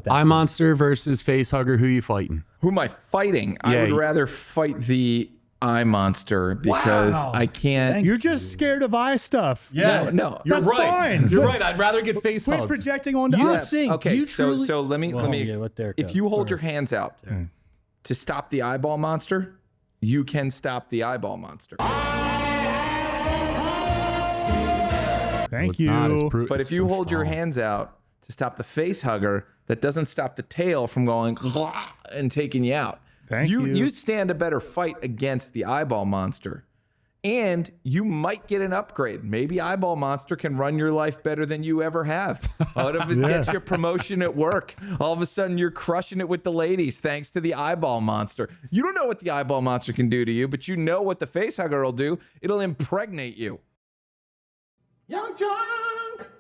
Eye Monster versus Face Hugger. Who you fighting? Who am I fighting? Yeah, I would rather fight the Eye Monster because I can't. You're just scared of eye stuff. Yes. No, You're that's right. fine. You're right. I'd rather get face Quit hugged. projecting onto Yeah. us. Okay, so let me if you hold your hands out to stop the eyeball monster, you can stop the eyeball monster. Thank you. But if you hold your hands out to stop the face hugger, that doesn't stop the tail from going and taking you out. Thank you. You stand a better fight against the eyeball monster. And you might get an upgrade. Maybe Eyeball Monster can run your life better than you ever have. Out of it gets your promotion at work. All of a sudden, you're crushing it with the ladies thanks to the Eyeball Monster. You don't know what the Eyeball Monster can do to you, but you know what the Face Hugger will do. It'll impregnate you. Young Junk!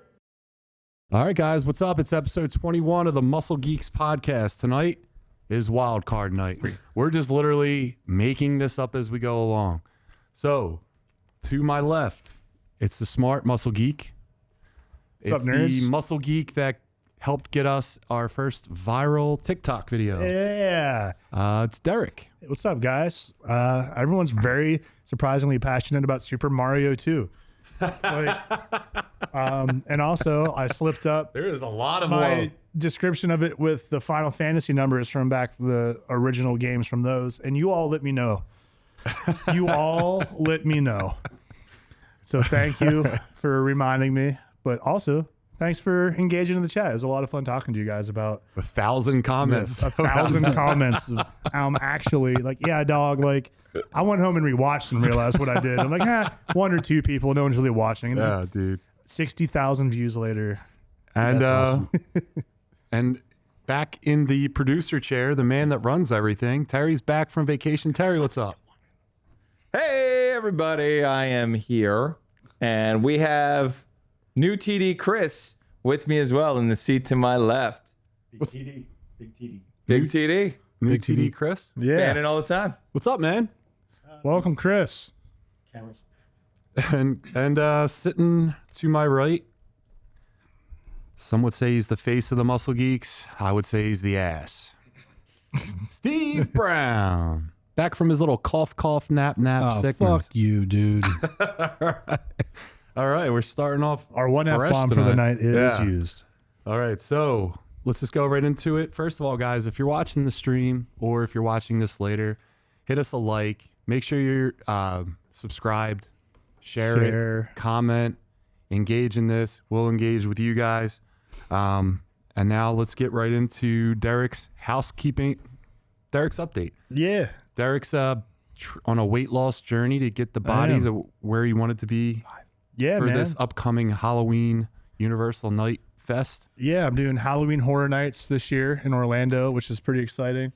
All right, guys, what's up? It's episode 21 of the Muscle Geeks Podcast. Tonight is wild card night. We're just literally making this up as we go along. So, to my left, it's the smart Muscle Geek. What's It's up, the nerds? Muscle Geek that helped get us our first viral TikTok video. Yeah. It's Derek. What's up, guys? Everyone's very surprisingly passionate about Super Mario 2. And also, I slipped up There is a lot of my description of it with the Final Fantasy numbers from back the original games from those, and you all let me know. You all let me know. So thank you for reminding me, but also thanks for engaging in the chat. It was a lot of fun talking to you guys about 1,000 comments. 1,000 comments. I'm actually like, yeah, dog. Like, I went home and rewatched and realized what I did. I'm like, one or two people, no one's really watching. And Yeah, dude. 60,000 views later. And That's awesome. and back in the producer chair, the man that runs everything, Terry's back from vacation. Terry, what's up? Hey, everybody. I am here. And we have new TD Chris with me as well in the seat to my left. What's- Big TD. New Big TD TD. Chris? Yeah. Standing all the time. What's up, man? Welcome, Chris. And sitting to my right, some would say he's the face of the Muscle Geeks. I would say he's the ass. Steve Brown. Back from his little cough, nap, Oh, sickness. fuck you, dude. All right, we're starting off Our one fresh F-bomb for the tonight. night is Yeah. used. All right, so let's just go right into it. First of all, guys, if you're watching the stream or if you're watching this later, hit us a like. Make sure you're subscribed, share it, comment, engage in this. We'll engage with you guys. And now let's get right into Derek's housekeeping. Derek's update. Yeah. Derek's on a weight loss journey to get the body am. to where he wanted to be Yeah, for man. this upcoming Halloween Universal Night Fest. Yeah, I'm doing Halloween Horror Nights this year in Orlando, which is pretty exciting.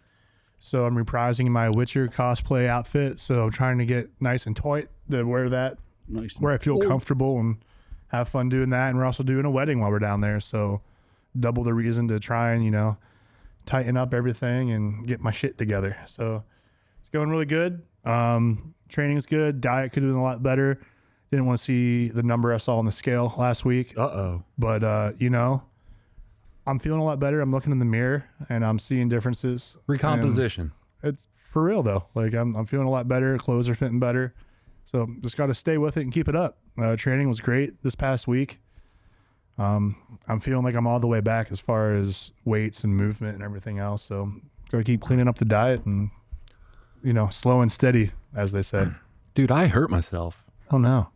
So I'm reprising my Witcher cosplay outfit. So I'm trying to get nice and tight to wear that, Nice. where I feel comfortable and have fun doing that. And we're also doing a wedding while we're down there. So double the reason to try and, tighten up everything and get my shit together. So it's going really good. Training's good. Diet could have been a lot better. Didn't want to see the number I saw on the scale last week. Uh-oh. But, I'm feeling a lot better. I'm looking in the mirror and I'm seeing differences. Recomposition. And it's for real though. Like I'm feeling a lot better. Clothes are fitting better. So just got to stay with it and keep it up. Training was great this past week. I'm feeling like I'm all the way back as far as weights and movement and everything else. So gotta keep cleaning up the diet and, slow and steady, as they say. Dude, I hurt myself. Oh no.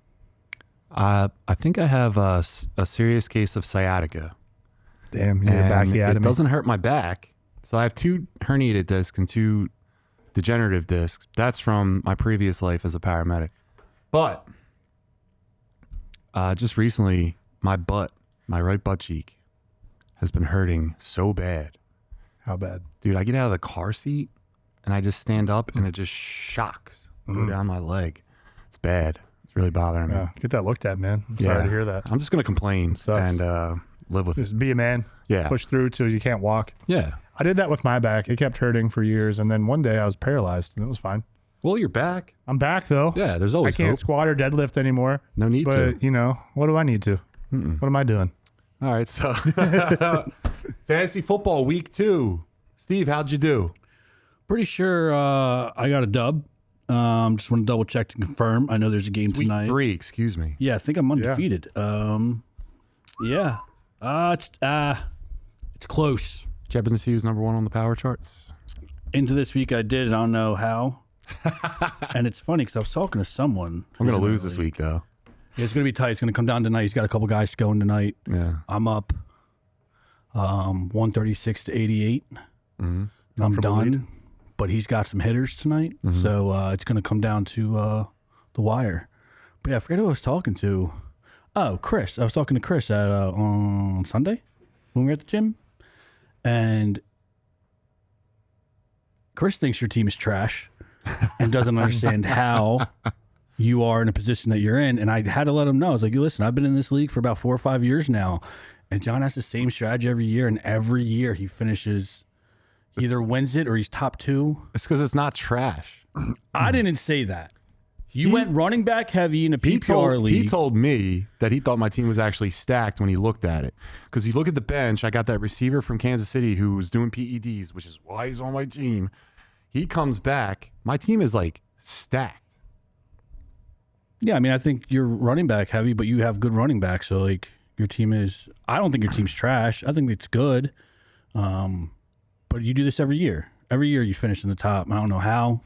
I think I have a serious case of sciatica. Damn, you're back. Yeah, it doesn't hurt my back. So I have 2 herniated discs and 2 degenerative discs. That's from my previous life as a paramedic. But just recently, my right butt cheek has been hurting so bad. How bad? Dude, I get out of the car seat and I just stand up and it just shocks go down my leg. It's bad. It's really bothering me. Yeah, get that looked at, man. I'm sorry to hear that. I'm just going to complain Sucks. and live with it. Just be a man. Yeah. Push through till you can't walk. Yeah. I did that with my back. It kept hurting for years, and then one day I was paralyzed, and it was fine. Well, you're back. I'm back though. Yeah, there's I always can't hope. squat or deadlift anymore. No need to. But what do I need to? What am I doing? All right, so Fantasy football week 2. Steve, how'd you do? Pretty sure I got a dub. Just want to double check to confirm. I know there's a game Week tonight. 3, excuse me. Yeah, I think I'm undefeated. Yeah. It's close. Did you happen to see who's number 1 on the power charts? Into this week I did. I don't know how. And it's funny because I was talking to someone. I'm going to lose this week, though. Yeah, it's going to be tight. It's going to come down tonight. He's got a couple guys going tonight. Yeah. I'm up 136 to 88. Mm-hmm. I'm done. But he's got some hitters tonight. Mm-hmm. So it's going to come down to the wire. But yeah, I forget who I was talking to. Oh, Chris. I was talking to Chris at on Sunday when we were at the gym. And Chris thinks your team is trash and doesn't understand how you are in a position that you're in. And I had to let him know. I was like, listen, I've been in this league for about 4 or 5 years now. And John has the same strategy every year. And every year he finishes, either wins it or he's top 2. It's because it's not trash. I didn't say that. You went running back heavy in a PPR league. He told me that he thought my team was actually stacked when he looked at it. Because you look at the bench, I got that receiver from Kansas City who was doing PEDs, which is why he's on my team. He comes back. My team is like stacked. Yeah, I mean, I think you're running back heavy, but you have good running backs. So, like, your team is, I don't think your team's trash. I think it's good. But you do this every year. Every year you finish in the top. I don't know how.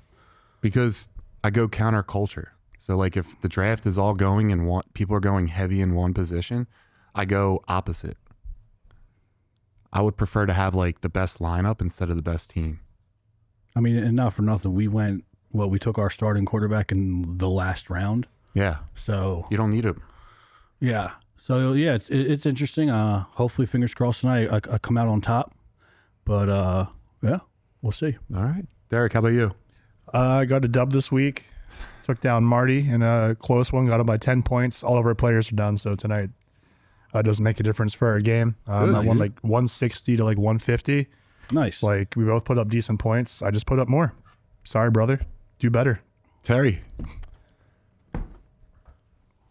Because I go counterculture. So, like, if the draft is all going and people are going heavy in one position, I go opposite. I would prefer to have, like, the best lineup instead of the best team. I mean, and not for nothing, we took our starting quarterback in the last round. Yeah. So you don't need him. Yeah. So yeah, it's interesting. Hopefully, fingers crossed tonight I come out on top. But yeah, we'll see. All right, Derek, how about you? I got a dub this week. Took down Marty in a close one. Got him by 10 points. All of our players are done. So tonight doesn't make a difference for our game. I won like 160 to like 150. Nice. Like, we both put up decent points. I just put up more. Sorry, brother. Do better. Terry.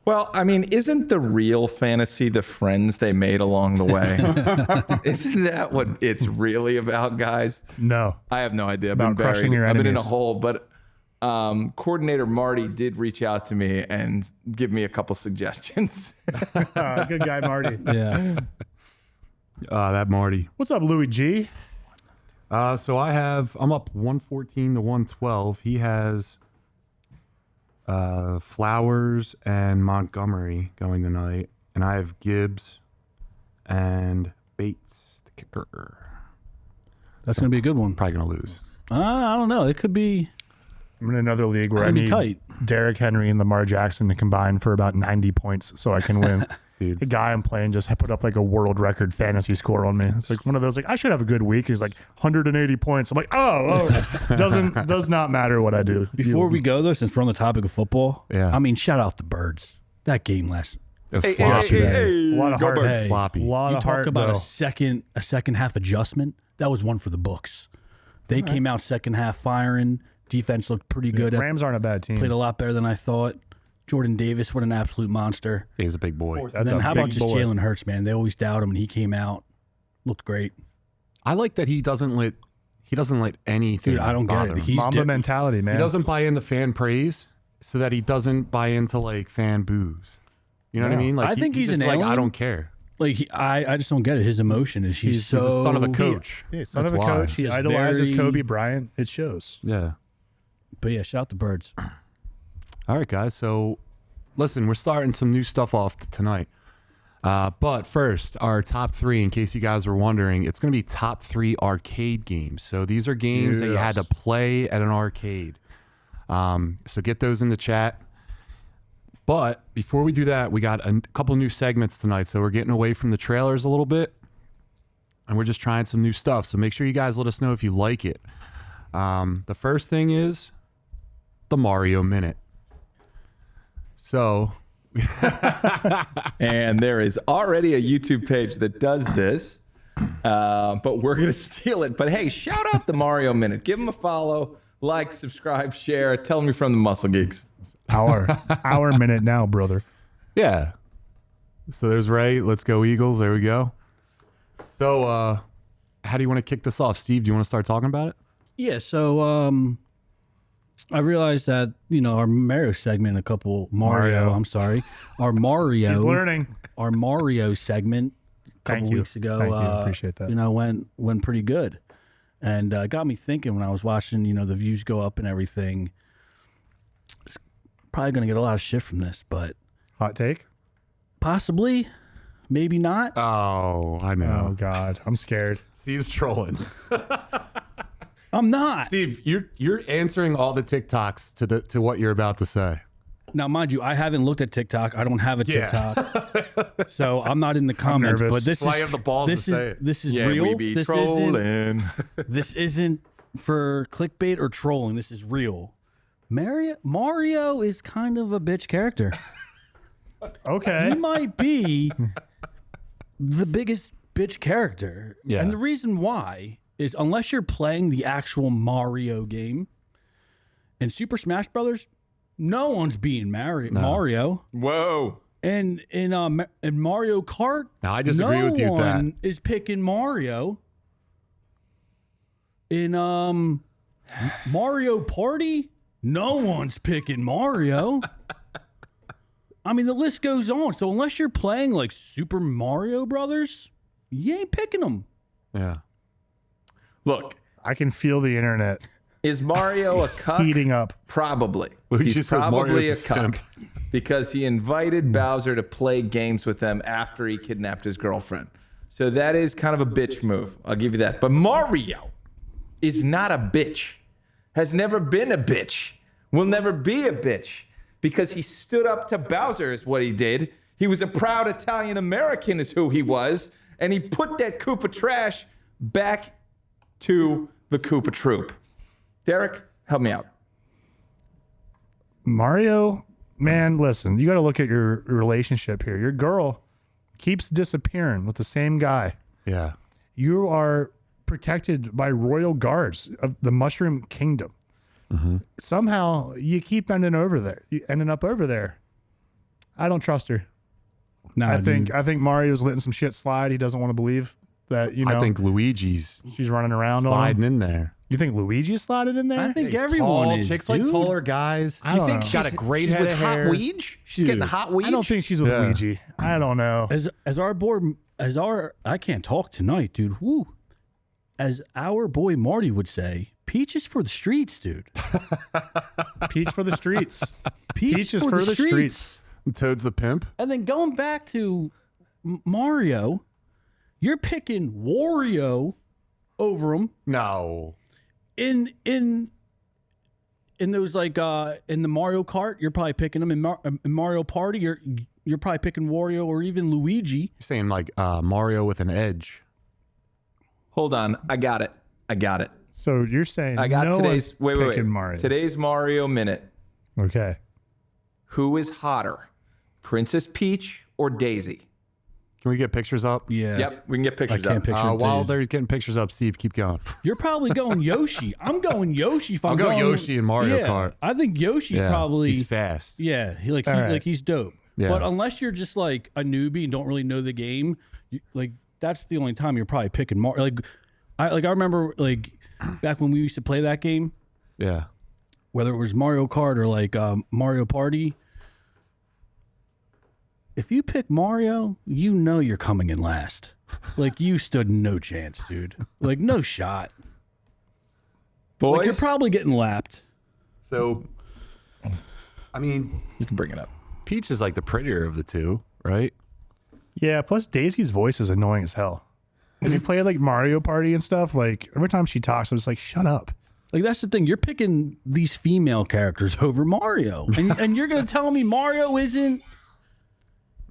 Well, I mean, isn't the real fantasy the friends they made along the way? Isn't that what it's really about, guys? No. I have no idea. I've About been buried. crushing your I've been in a enemies. hole, but coordinator Marty did reach out to me and give me a couple suggestions. Good guy, Marty. Yeah. That Marty. What's up, Louis G? So I'm up 114 to 112. He has Flowers and Montgomery going tonight. And I have Gibbs and Bates, the kicker. That's going to be a good one. Probably going to lose. I don't know. It could be. I'm in another league where I Could be need tight. Derrick Henry and Lamar Jackson to combine for about 90 points so I can win. Dude. The guy I'm playing just put up like a world record fantasy score on me. It's like one of those, like, I should have a good week. He's like 180 points. I'm like, does not matter what I do. Before we go, though, since we're on the topic of football, Yeah. I mean, shout out the Birds. That game last It was sloppy. A lot of Go heart. Birds. Hey, Sloppy. A lot you of talk heart, about though. a second half adjustment. That was one for the books. They came out second half firing. Defense looked pretty good. Rams aren't a bad team. Played a lot better than I thought. Jordan Davis, what an absolute monster. He's a big boy. That's And then a how about big just boy. Jalen Hurts, man? They always doubt him, and he came out, looked great. I like that he doesn't let anything. Dude, I don't get bother it. him. He's Mamba mentality, man. He doesn't buy into fan praise, so that he doesn't buy into like fan boos. You know what I No. mean? Like I think he's just an like I alien. don't care. Like I just don't get it. His emotion is he's so He's a son of a coach. Yeah, son That's of a why. coach. He Just idolizes very- Kobe Bryant. It shows. Yeah. But yeah, shout out the Birds. All right, guys. So, listen, we're starting some new stuff off tonight. But first, our top 3, in case you guys were wondering, it's going to be top 3 arcade games. So these are games that you had to play at an arcade. So get those in the chat. But before we do that, we got a couple new segments tonight. So we're getting away from the trailers a little bit, and we're just trying some new stuff. So make sure you guys let us know if you like it. The first thing is the Mario Minute. So, And there is already a YouTube page that does this, but we're going to steal it. But hey, shout out the Mario Minute. Give them a follow, like, subscribe, share. Tell them you're from the Muscle Geeks. Our minute now, brother. yeah. So there's Ray. Let's go Eagles. There we go. So how do you want to kick this off, Steve? Do you want to start talking about it? Yeah, so I realized that, our Mario segment, I'm sorry, our Mario. He's learning. Our Mario segment a couple weeks ago, Thank you. Appreciate that. went pretty good. And it got me thinking when I was watching, the views go up and everything. It's probably going to get a lot of shit from this, but. Hot take? Possibly. Maybe not. Oh, I know. Oh, God. I'm scared. Steve's trolling. I'm not. Steve, you're answering all the TikToks to what you're about to say. Now, mind you, I haven't looked at TikTok. I don't have a TikTok, so I'm not in the comments. nervous. But this Why is you have the balls to say it? This is Yeah, real. we be this trolling. this isn't for clickbait or trolling. This is real. Mario is kind of a bitch character. Okay. He might be the biggest bitch character. Yeah. And the reason why is unless you're playing the actual Mario game in Super Smash Brothers, no one's beating Mario. Whoa. And in Mario Kart, Now, I disagree with you with that. No one is picking Mario. In Mario Party, no one's picking Mario. I mean, the list goes on. So unless you're playing like Super Mario Brothers, you ain't picking them. Yeah. Look, I can feel the internet is Mario a cuck? heating up. Probably. Luigi He's says probably a Mario's a cuck simp. because he invited Bowser to play games with them after he kidnapped his girlfriend. So that is kind of a bitch move. I'll give you that. But Mario is not a bitch. Has never been a bitch. Will never be a bitch because he stood up to Bowser is what he did. He was a proud Italian American is who he was. And he put that Koopa trash back to the Koopa troop. Derek, help me out. Mario, man, listen, you got to look at your relationship here. Your girl keeps disappearing with the same guy. Yeah. You are protected by royal guards of the Mushroom Kingdom. Mm-hmm. Somehow you keep ending up over there. I don't trust her. Nah, I think Mario's letting some shit slide. He doesn't want to believe that, I think Luigi's she's running around on sliding him. in there. You think Luigi slided in there? I think He's everyone tall. is. Chicks dude. like taller guys. I don't know. Got a great she's head with of hot hair. weege? She's getting a hot weege? I don't think she's with Yeah. Luigi. I don't know. As our board, I can't talk tonight, dude. Woo. As our boy Marty would say, peach is for the streets, dude. Peach for the streets. Peach is for the streets. Toad's the pimp. And then going back to Mario, you're picking Wario over him No. in those like in the Mario Kart. You're probably picking them in Mario Party. You're probably picking Wario or even Luigi. You're saying like Mario with an edge. Hold on. I got it. So you're saying I got no today's one's wait. picking Mario. Today's Mario Minute. Okay. Who is hotter? Princess Peach or Daisy? Can we get pictures up? Yeah. Yep, we can get I pictures can't up. picture While it. they're getting pictures up, Steve, keep going. You're probably going Yoshi. I'm going Yoshi. If I'm I'll go going, Yoshi in Mario yeah, Kart. I think Yoshi's Yeah, probably he's fast. Yeah, All right. he's dope. Yeah. But unless you're just like a newbie and don't really know the game, like that's the only time you're probably picking Mario. I remember like back when we used to play that game, Yeah. whether it was Mario Kart or like Mario Party. If you pick Mario, you know you're coming in last. Like you stood no chance, dude. Like no shot. Boys, Like you're probably getting lapped. So, I mean, you can bring it up. Peach is like the prettier of the two, right? Yeah, plus Daisy's voice is annoying as hell. When you play like Mario Party and stuff, like every time she talks, I'm just like, shut up. Like that's the thing. You're picking these female characters over Mario, and you're gonna tell me Mario isn't.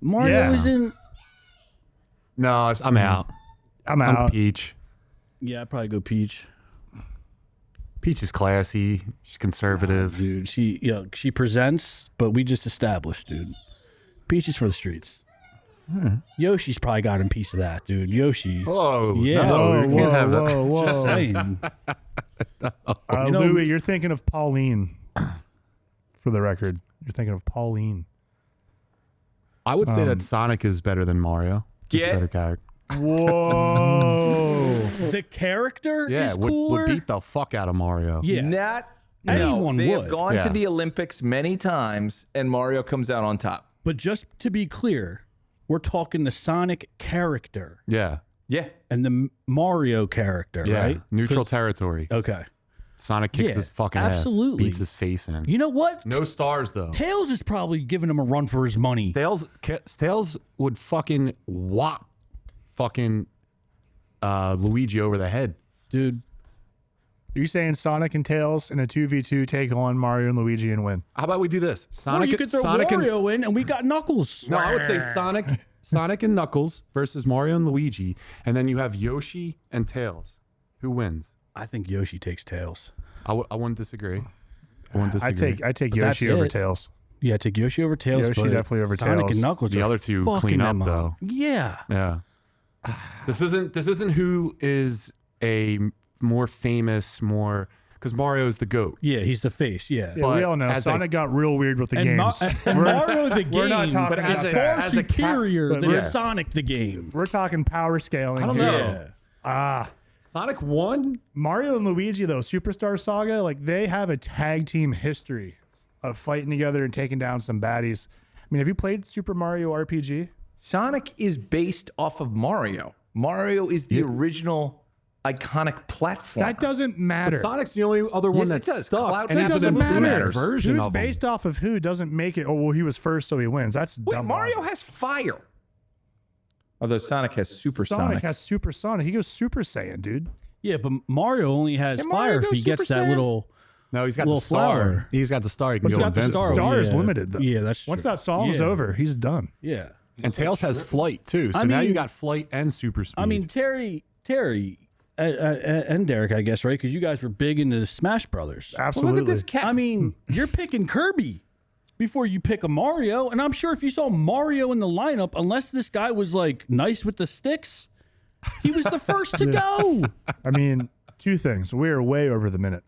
Yeah. Isn't. No, I'm out. I'm I'm out. Peach. Yeah, I'd probably go Peach. Peach is classy. She's conservative. Dude, she presents, but we just established, dude. Peach is for the streets. Yoshi's probably got a piece of that, dude. Yoshi. Oh, Yeah. no, you can't have that. whoa. Just saying. You know- Louis, you're thinking of Pauline. For the record, you're thinking of Pauline. I would say that Sonic is better than Mario. He's a better character. Whoa. The character Yeah, is cooler. would beat the fuck out of Mario. Yeah. No, Anyone they have would. gone Yeah. to the Olympics many times, and Mario comes out on top. But just to be clear, we're talking the Sonic character Yeah. Yeah. and the Mario character, Yeah. right? Neutral territory. Okay. Sonic kicks Yeah, his fucking absolutely. ass. Beats his face in. You know what? No stars, though. Tails is probably giving him a run for his money. Tails would fucking whop fucking Luigi over the head. Dude, Are you saying Sonic and Tails in a 2v2 take on Mario and Luigi and win? How about we do this? or Sonic, you could throw Sonic and Wario in and we got Knuckles. no, I would say Sonic and Knuckles versus Mario and Luigi, and then you have Yoshi and Tails. Who wins? I think Yoshi takes Tails. I wouldn't disagree. I wouldn't disagree. I take But that's Yoshi over it. Tails. Yeah, take Yoshi over Tails. Yoshi but definitely over Sonic Tails. and Knuckles. The are other two fucking clean up, them though. Yeah. Yeah. This isn't who is a more famous, more because Mario is the GOAT. Yeah, he's the face. Yeah. Yeah, But we all know as Sonic got real weird with the And, games. and Mario the game we're not talking is about far that. As a cat- superior but than yeah. Sonic the game. We're talking power scaling. I don't here. know. Sonic won. Mario and Luigi, though, Superstar Saga, like they have a tag team history of fighting together and taking down some baddies. I mean, have you played Super Mario RPG? Sonic is based off of Mario. Mario is the original iconic platform. That doesn't matter. Sonic's the only other one Yes, it that's does. stuck, Cloud- and that he's doesn't an improved matter. version Who's of him. based off of who doesn't make it. Oh, well, he was first, so he wins. That's Wait, dumb Mario logic. has fire. Although Sonic has Super Sonic Sonic. has Super Sonic. He goes Super Saiyan, dude. Yeah, but Mario only has Can Mario fire go if he gets Super that Saiyan? little. No, he's got Little the star. flower. He's got the star. He can But go he's got the invincible. star is Yeah. limited, though. Yeah, that's Once true. that song's Yeah. over, he's done. Yeah. And Tails has flight too. So I now mean- you got flight and super speed. I mean, Terry, and Derek, I guess, right? Because you guys were big into the Smash Brothers. Absolutely. Look at this cat. I mean, you're picking Kirby before you pick a Mario, and I'm sure if you saw Mario in the lineup, unless this guy was like nice with the sticks, he was the first to go. I mean, two things. We're way over the minute.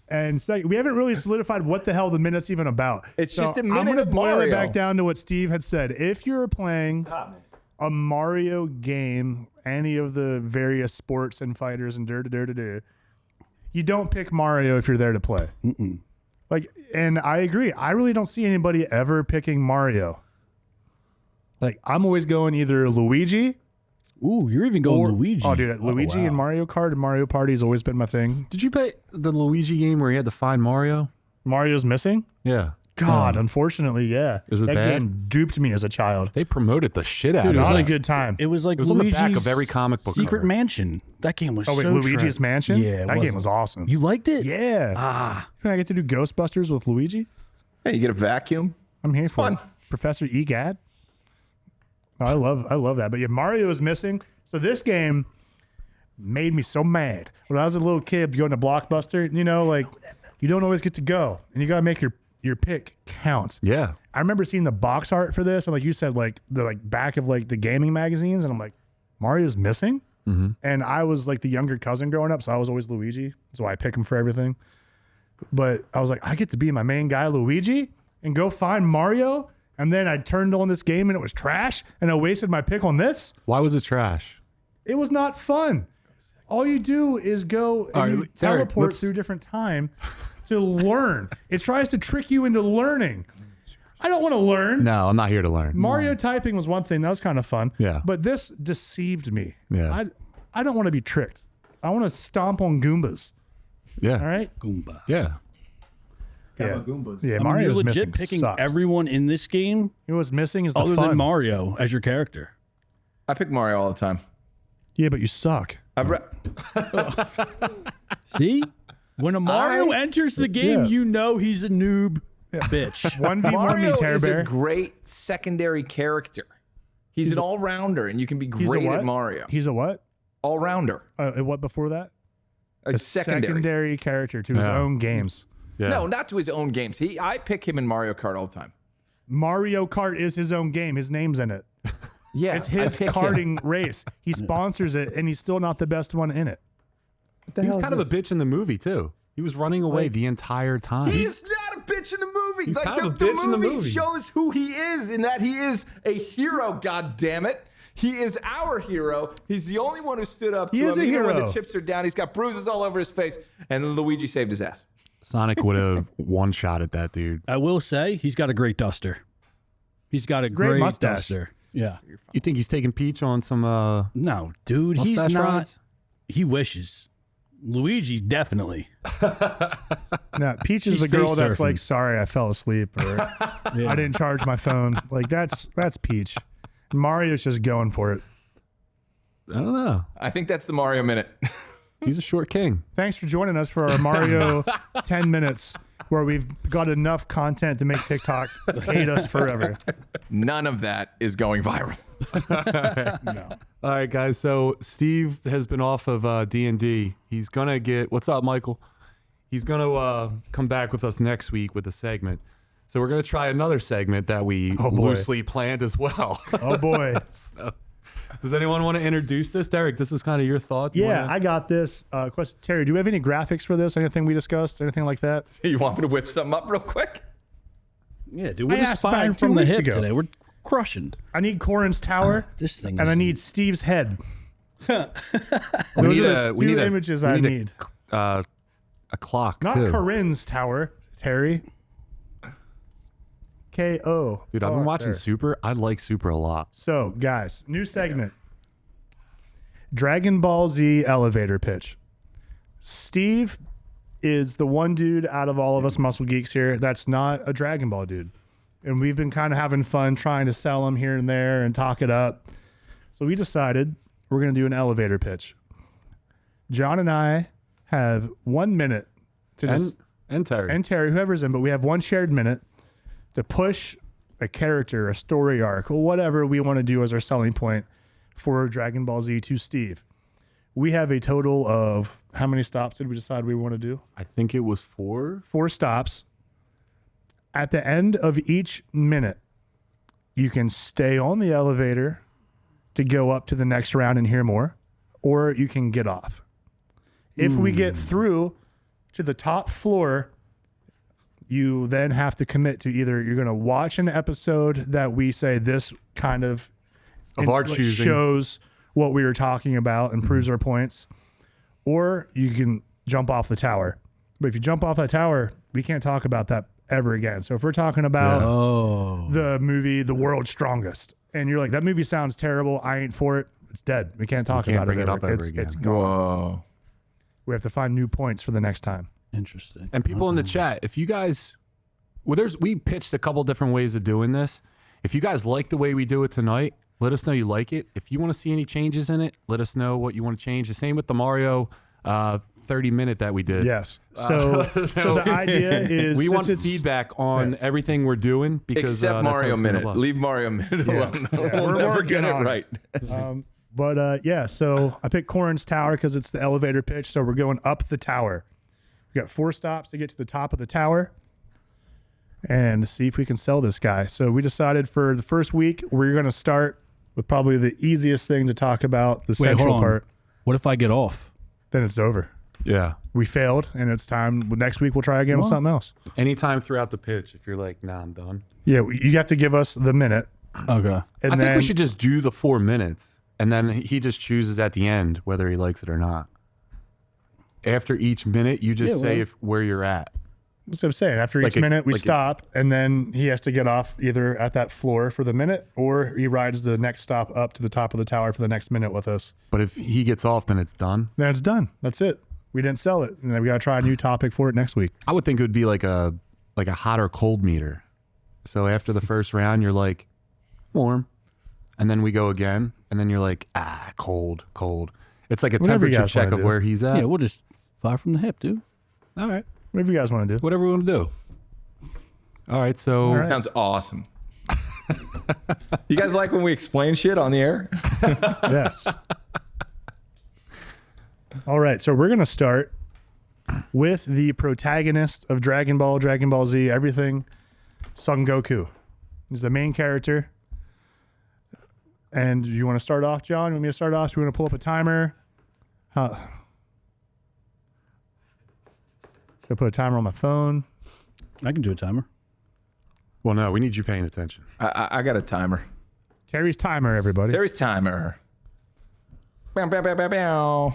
And second, we haven't really solidified what the hell the minute's even about. It's just a I'm minute gonna of boil it Mario. back down to what Steve had said. If you're playing a Mario game, any of the various sports and fighters and you don't pick Mario if you're there to play. Like, and I agree. I really don't see anybody ever picking Mario. Like, I'm always going either Luigi Ooh, you're even going Luigi. Oh, dude, Luigi wow. and Mario Kart and Mario Party has always been my thing. did you play the Luigi game where he had to find Mario? Mario's missing? Yeah. God, unfortunately, yeah. Is it that bad? game duped me as a child. They promoted the shit out Dude, it of was it. not a good time. It was like It was on the back Luigi's of every comic book Secret cover. Mansion. That game was Oh, wait, so Luigi's tra- Mansion? Yeah, that game was awesome. You liked it? Yeah. Can I get to do Ghostbusters with Luigi? Hey, you get a vacuum. I'm here for fun. it. Professor Egad. Oh, I love that. But yeah, Mario is missing. So this game made me so mad. When I was a little kid going to Blockbuster, you know, like you don't always get to go. And you gotta make your pick count. Yeah. I remember seeing the box art for this, and like you said, like the back of like the gaming magazines, and I'm like, Mario's missing. And I was like the younger cousin growing up, so I was always Luigi. So I pick him for everything. But I was like, I get to be my main guy, Luigi, and go find Mario. And then I turned on this game and it was trash, and I wasted my pick on this. Why was it trash? It was not fun. All you do is go and All right, you Derek, teleport let's- through different time to learn. It tries to trick you into learning. I don't want to learn. No, I'm not here to learn. Mario typing was one thing. That was kind of fun. Yeah. But this deceived me. Yeah. I don't want to be tricked. I want to stomp on Goombas. Yeah. All right? Goomba. Yeah. Yeah. Yeah, I mean, you're Mario's legit missing picking sucks. everyone in this game You know what's missing is the other fun. than Mario as your character. I pick Mario all the time. Yeah, but you suck. See? When a Mario enters the game, Yeah. you know he's a noob bitch. 1v1 me, Mario Terror is a Bear. great secondary character. He's an all-rounder, and you can be He's a great what? at Mario. He's a what? All-rounder. And what before that? A secondary. character to his Yeah. own games. Yeah. No, not to his own games. I pick him in Mario Kart all the time. Mario Kart is his own game. His name's in it. Yeah, It's I his pick him. karting race. He sponsors it, and he's still not the best one in it. He was kind of a bitch in the movie too. He was running away the entire time. He's not a bitch in the movie. He's Like kind of a bitch in the movie. shows who he is in that he is a hero, God damn it. He is our hero. He's the only one who stood up to He is him. a Even when hero. the chips are down, he's got bruises all over his face, and Luigi saved his ass. Sonic would have one shot at that dude. I will say he's got a great duster. He's got a great mustache. duster. Yeah. You think he's taking Peach on some No, dude, he's mustache not. rides? He wishes. Luigi definitely. Now, Peach is She's the girl face that's surfing. like, sorry, I fell asleep, or I didn't charge my phone. Like that's Peach. Mario's just going for it. I don't know. I think that's the Mario minute. He's a short king. Thanks for joining us for our Mario 10 minutes, where we've got enough content to make TikTok hate us forever. None of that is going viral. All right, guys. So Steve has been off of D&D. He's gonna get. What's up, Michael? He's gonna come back with us next week with a segment. So we're gonna try another segment that we boy. loosely planned as well. Oh boy. So, does anyone want to introduce this, Derek? This is kind of your thought. You Yeah, wanna- I got this. Question, Terry, do we have any graphics for this? Anything we discussed? Anything like that? You want me to whip something up real quick? Yeah, dude, we're I just asked about firing it 2 from the weeks hip ago. today. We're crushing. I need Corin's tower, This thing and is I need Steve's head. we Those need are the a we two need a images we I need need. a clock Not too. Corin's tower, Terry. K.O. Dude, I've been Oh, watching there. Super. I like Super a lot. So, guys, new segment. Dragon Ball Z elevator pitch. Steve is the one dude out of all of us muscle geeks here that's not a Dragon Ball dude. And we've been kind of having fun trying to sell him here and there and talk it up. So we decided we're going to do an elevator pitch. John and I have 1 minute to just, And Terry. and Terry, whoever's in, but we have one shared minute to push a character, a story arc, or whatever we want to do as our selling point for Dragon Ball Z to Steve. We have a total of how many stops did we decide we want to do? I think it was 4. 4 stops. At the end of each minute, you can stay on the elevator to go up to the next round and hear more, or you can get off. If we get through to the top floor, you then have to commit to either you're going to watch an episode that we say this kind of Our like, choosing. shows what we were talking about and proves our points, or you can jump off the tower. But if you jump off that tower, we can't talk about that ever again. So if we're talking about the movie The World's Strongest, and you're like, that movie sounds terrible, I ain't for it, it's dead. We can't talk can't about bring it it up ever. ever again. It's gone. Whoa. We have to find new points for the next time. Interesting. And people in the chat, if you guys, we pitched a couple different ways of doing this. If you guys like the way we do it tonight, let us know you like it. If you want to see any changes in it, let us know what you want to change. The same with the Mario 30-minute that we did. Yes. So the idea is We since want it's- feedback on everything we're doing because Except that's how Mario it's gonna minute. look. Leave Mario minute alone. Yeah, We'll we're never working get it on it. right. But yeah, so I picked Corin's tower because it's the elevator pitch. So we're going up the tower. We got 4 stops to get to the top of the tower and see if we can sell this guy. So we decided for the first week, we're going to start with probably the easiest thing to talk about, the Wait, hold central on. part. What if I get off? Then it's over. Yeah. We failed, and it's time. Next week, we'll try again with something else. Anytime throughout the pitch, if you're like, nah, I'm done. Yeah, you have to give us the minute. Okay. And I then, think we should just do the 4 minutes, and then he just chooses at the end whether he likes it or not. After each minute, you just Yeah, say well- where you're at. That's what I'm saying. After Like each a- minute, we like a- stop, and then he has to get off either at that floor for the minute, or he rides the next stop up to the top of the tower for the next minute with us. But if he gets off, then it's done. Then it's done. That's it. We didn't sell it, and then we got to try a new topic for it next week. I would think it would be like a hot or cold meter. So after the first round, you're like, warm. And then we go again, and then you're like, cold. It's like a Whatever you temperature guys check wanna of do. where he's at. Yeah, we'll just fire from the hip, dude. All right. Whatever you guys want to do. Whatever we want to do. All right, so All right. Sounds awesome. You guys like when we explain shit on the air? Yes. All right, so we're going to start with the protagonist of Dragon Ball Z, everything, Son Goku. He's the main character. And you want to start off, John? You want me to start off? So we want to pull up a timer? Should I put a timer on my phone? I can do a timer. Well, no, we need you paying attention. I got a timer. Terry's timer, everybody. Terry's timer. Bow, bow, bow, bow, bow.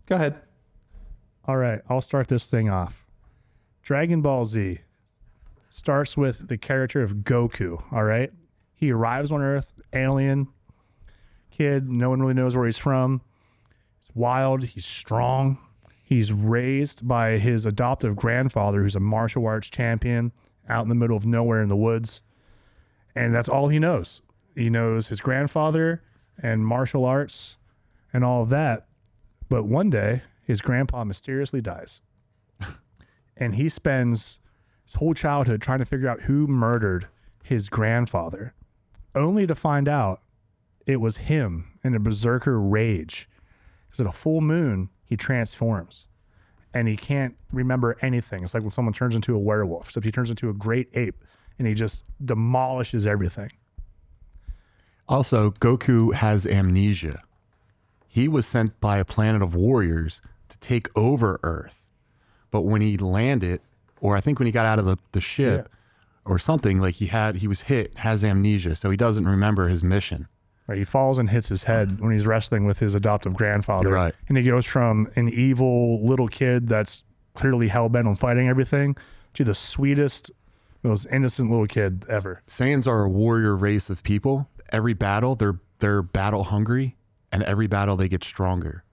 Go ahead. All right, I'll start this thing off. Dragon Ball Z starts with the character of Goku, all right? He arrives on Earth, alien kid, no one really knows where he's from. He's wild, he's strong. He's raised by his adoptive grandfather, who's a martial arts champion out in the middle of nowhere in the woods. And that's all he knows. He knows his grandfather and martial arts and all of that. But one day, his grandpa mysteriously dies. And he spends his whole childhood trying to figure out who murdered his grandfather, only to find out it was him in a berserker rage. Because at a full moon, he transforms. And he can't remember anything. It's like when someone turns into a werewolf, except he turns into a great ape, and he just demolishes everything. Also, Goku has amnesia. He was sent by a planet of warriors to take over Earth. But when he landed, or I think when he got out of the ship or something, like he was hit, has amnesia, so he doesn't remember his mission. Right, he falls and hits his head when he's wrestling with his adoptive grandfather. You're right. And he goes from an evil little kid that's clearly hell-bent on fighting everything to the sweetest, most innocent little kid ever. Saiyans are a warrior race of people. Every battle, they're battle hungry, and every battle they get stronger.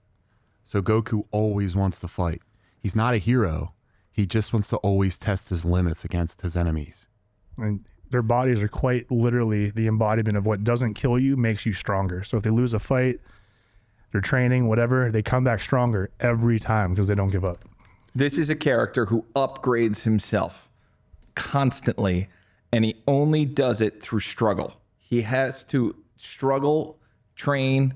So Goku always wants to fight. He's not a hero. He just wants to always test his limits against his enemies. And their bodies are quite literally the embodiment of what doesn't kill you makes you stronger. So if they lose a fight, they're training, whatever, they come back stronger every time because they don't give up. This is a character who upgrades himself constantly, and he only does it through struggle. He has to struggle, train,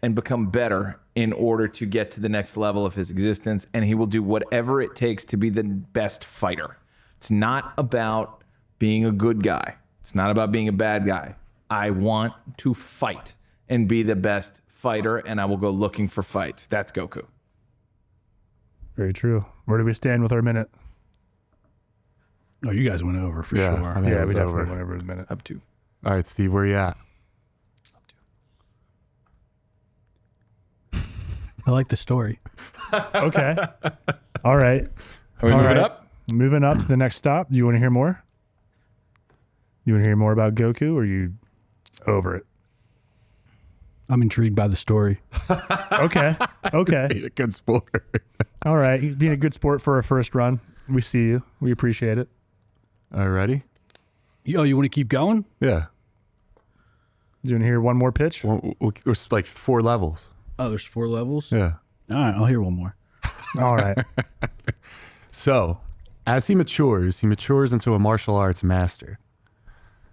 and become better in order to get to the next level of his existence, and he will do whatever it takes to be the best fighter. It's not about being a good guy. It's not about being a bad guy. I want to fight and be the best fighter, and I will go looking for fights. That's Goku. Very true. Where do we stand with our minute? Oh, you guys went over for I sure. think it Yeah, was we definitely over. went over a minute. Up to. All right, Steve, where you at? I like the story. Okay. All right. Are we All moving right. up? Moving up to the next stop. Do you want to hear more? You want to hear more about Goku, or are you over it? I'm intrigued by the story. Okay. Okay. Being a good sport. All right. You're being a good sport for our first run. We see you. We appreciate it. All right, ready? Yo, you want to keep going? Yeah. Do you want to hear one more pitch? We're like 4 levels. Oh, there's 4 levels? Yeah. All right, I'll hear one more. All right. So, as he matures into a martial arts master.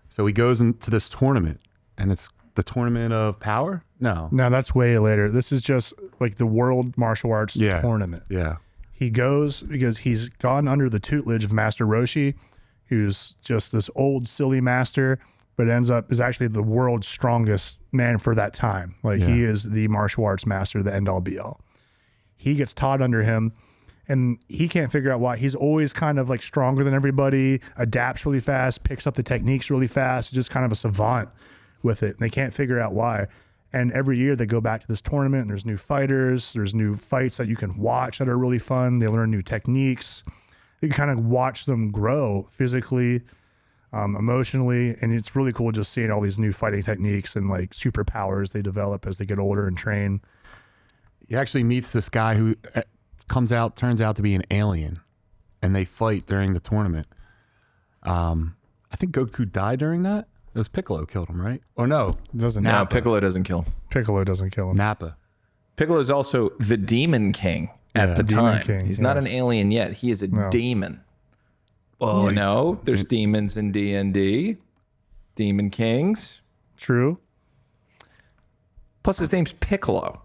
So he goes into this tournament, and it's the tournament of power? No. No, that's way later. This is just like the World Martial Arts Tournament. Yeah. He goes because he's gone under the tutelage of Master Roshi, who's just this old, silly master, but is actually the world's strongest man for that time. Like he is the martial arts master, the end all be all. He gets taught under him, and he can't figure out why. He's always kind of like stronger than everybody, adapts really fast, picks up the techniques really fast, just kind of a savant with it. And they can't figure out why. And every year they go back to this tournament, and there's new fighters, there's new fights that you can watch that are really fun. They learn new techniques. You can kind of watch them grow physically, emotionally, and it's really cool just seeing all these new fighting techniques and like superpowers they develop as they get older and train. He actually meets this guy who turns out to be an alien, and they fight during the tournament. I think Goku died during that. It was Piccolo killed him, right? Or no? Doesn't No, Nappa. Piccolo doesn't kill him. Piccolo doesn't kill him. Nappa. Piccolo is also the Demon King at the Demon time. King, He's not an yes. alien yet. He is a demon. Oh, no. There's demons in D&D. Demon Kings. True. Plus, his name's Piccolo.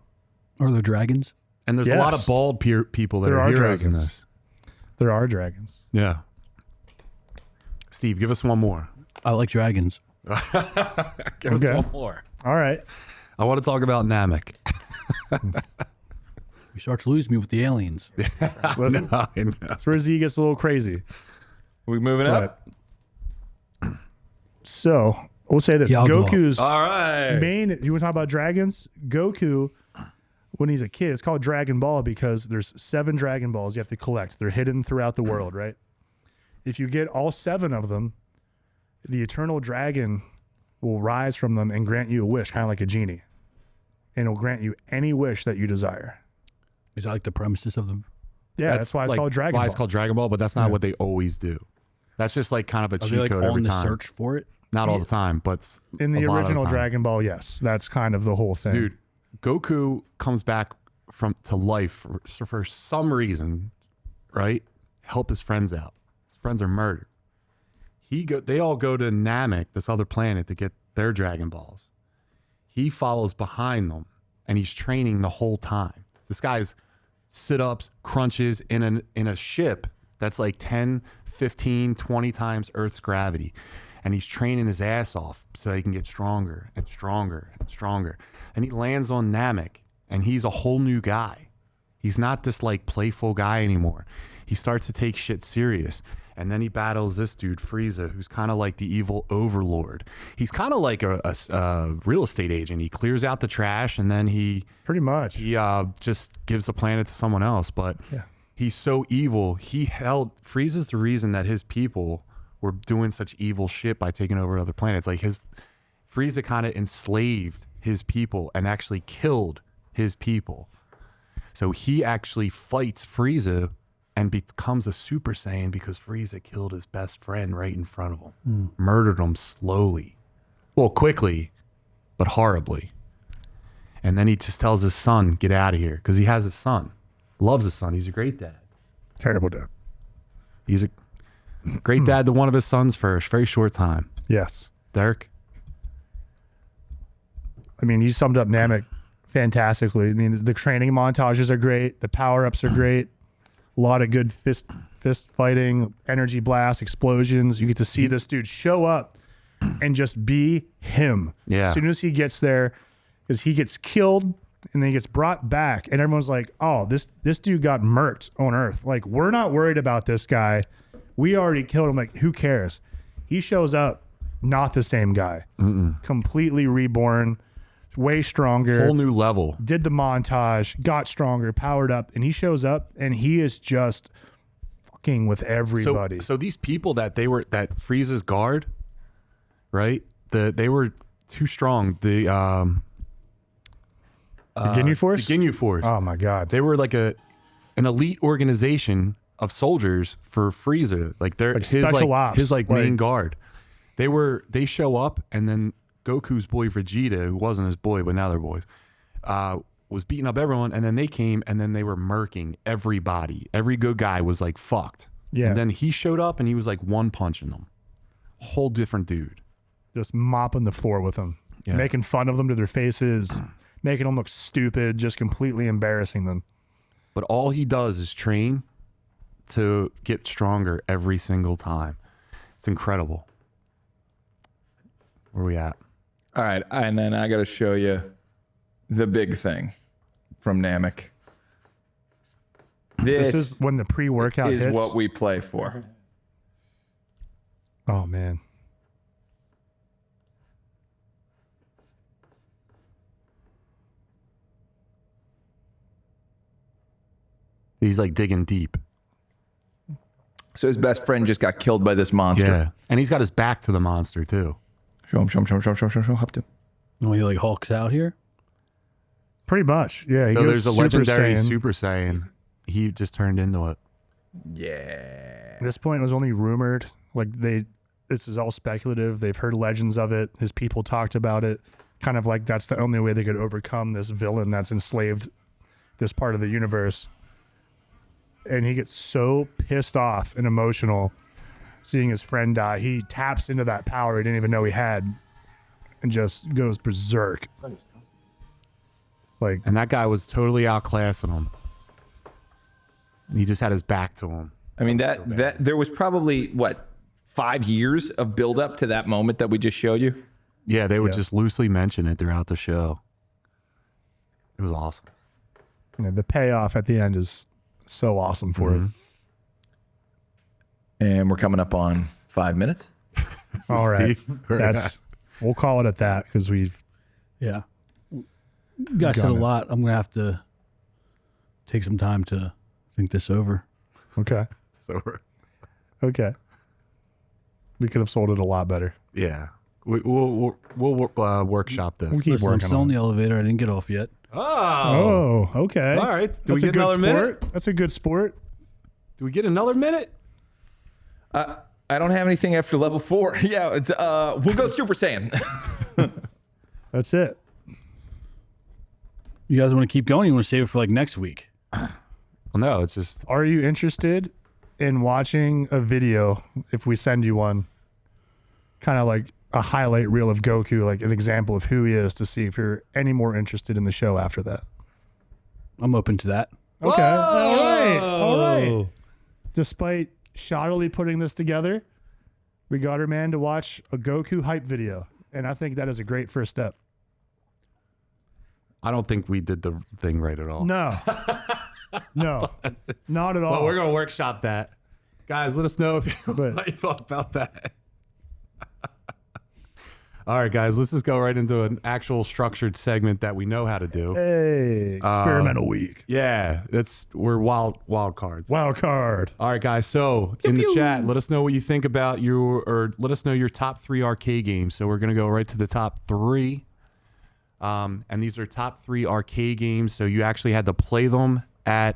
Are there dragons? And there's a lot of bald people that There are are heroes in dragons. this. There are dragons. Yeah. Steve, give us one more. I like dragons. Give us Okay. one more. All right. I want to talk about Namek. You start to lose me with the aliens. Listen, I know. that's where Z gets a little crazy. We moving up? So we'll say this: Yeah, I'll go up. Goku's All right. main. You want to talk about dragons? Goku, when he's a kid, it's called Dragon Ball because there's 7 Dragon Balls you have to collect. They're hidden throughout the world, right? If you get all 7 of them, the eternal dragon will rise from them and grant you a wish, kind of like a genie, and it'll grant you any wish that you desire. Is that like the premises of the? Yeah, that's why it's called Dragon Ball. Why it's called Dragon Ball, but that's not what they always do. That's just like kind of a Are cheat they like code on every the time. search for it? Not all the time, but In the a lot of original time. Dragon Ball, yes, that's kind of the whole thing. Dude, Goku comes back to life for some reason, right? Help his friends out. His friends are murdered. They all go to Namek, this other planet, to get their Dragon Balls. He follows behind them, and he's training the whole time. This guy's sit-ups, crunches in a ship that's like 10, 15, 20 times Earth's gravity. And he's training his ass off so he can get stronger and stronger and stronger. And he lands on Namek, and he's a whole new guy. He's not this like playful guy anymore. He starts to take shit serious. And then he battles this dude, Frieza, who's kind of like the evil overlord. He's kind of like a real estate agent. He clears out the trash, and then he Pretty much. just gives the planet to someone else. But Yeah. he's so evil. Frieza's the reason that his people were doing such evil shit by taking over other planets. Like Frieza kind of enslaved his people and actually killed his people. So he actually fights Frieza and becomes a Super Saiyan because Frieza killed his best friend right in front of him. Murdered him slowly. Well, quickly, but horribly. And then he just tells his son, get out of here, because he has a son. Loves his son. He's a great dad. Terrible dad. He's a great dad to one of his sons for a very short time. Yes. Derek? I mean, you summed up Namek fantastically. I mean, the training montages are great. The power-ups are great. A lot of good fist fighting, energy blasts, explosions. You get to see this dude show up and just be him. Yeah. As soon as he gets there, because he gets killed and then he gets brought back, and everyone's like, oh, this dude got murked on Earth. Like, we're not worried about this guy. We already killed him. Like, who cares? He shows up, not the same guy. Completely reborn, way stronger. Whole new level. Did the montage, got stronger, powered up, and he shows up and he is just fucking with everybody. So these people that Frieza's guard, right? They were too strong. The Ginyu Force? The Ginyu Force. Oh my God. They were like an elite organization of soldiers for Frieza. Like they're Like special ops. his main Like- guard. They show up, and then Goku's boy Vegeta, who wasn't his boy, but now they're boys, was beating up everyone, and then they came, and then they were murking everybody. Every good guy was like fucked. Yeah. And then he showed up, and he was like one punching them. Whole different dude. Just mopping the floor with them, Yeah. making fun of them to their faces, making them look stupid, just completely embarrassing them. But all he does is train to get stronger every single time. It's incredible. Where we at? All right, and then I got to show you the big thing from Namek. This is when the pre-workout is hits. what we play for. Oh man. He's like digging deep. So his best friend just got killed by this monster. Yeah. And he's got his back to the monster too. Show him, up to. When he like hulks out here. Pretty much. Yeah. He So goes there's a Super legendary Saiyan. Super Saiyan. He just turned into it. Yeah. At this point, it was only rumored. Like this is all speculative. They've heard legends of it. His people talked about it. Kind of like that's the only way they could overcome this villain that's enslaved this part of the universe. And he gets so pissed off and emotional seeing his friend die. He taps into that power he didn't even know he had and just goes berserk. Like, And that guy was totally outclassing him. And he just had his back to him. I mean, that there was probably, 5 years of build up to that moment that we just showed you? Yeah, they would Yeah. just loosely mention it throughout the show. It was awesome. you know, the payoff at the end is so awesome for it. And we're coming up on 5 minutes. All right. Steve? We'll call it at that because we've. Yeah. You guys said a lot. I'm going to have to take some time to think this over. Okay. Okay. We could have sold it a lot better. Yeah. We'll workshop this. We'll keep Listen, I'm working still in on the elevator. I didn't get off yet. Oh, okay. All right. Do we That's a get good another minute? sport. That's a good sport. Do we get another minute? I don't have anything after level 4. Yeah, it's, we'll go Super Saiyan. That's it. You guys want to keep going? You want to save it for like next week? Well, no, it's just Are you interested in watching a video if we send you one? Kind of like a highlight reel of Goku, like an example of who he is, to see if you're any more interested in the show after that. I'm open to that. Okay. All right. Despite shoddily putting this together, we got our man to watch a Goku hype video. And I think that is a great first step. I don't think we did the thing right at all. No. No. Not at all. Well, we're going to workshop that. Guys, let us know if But- what you thought about that. All right, guys, let's just go right into an actual structured segment that we know how to do. Hey, experimental week. Yeah, we're wild cards. Wild card. All right, guys. So in the chat, let us know what you think about let us know your top 3 arcade games. So we're gonna go right to the top 3, and these are top 3 arcade games. So you actually had to play them at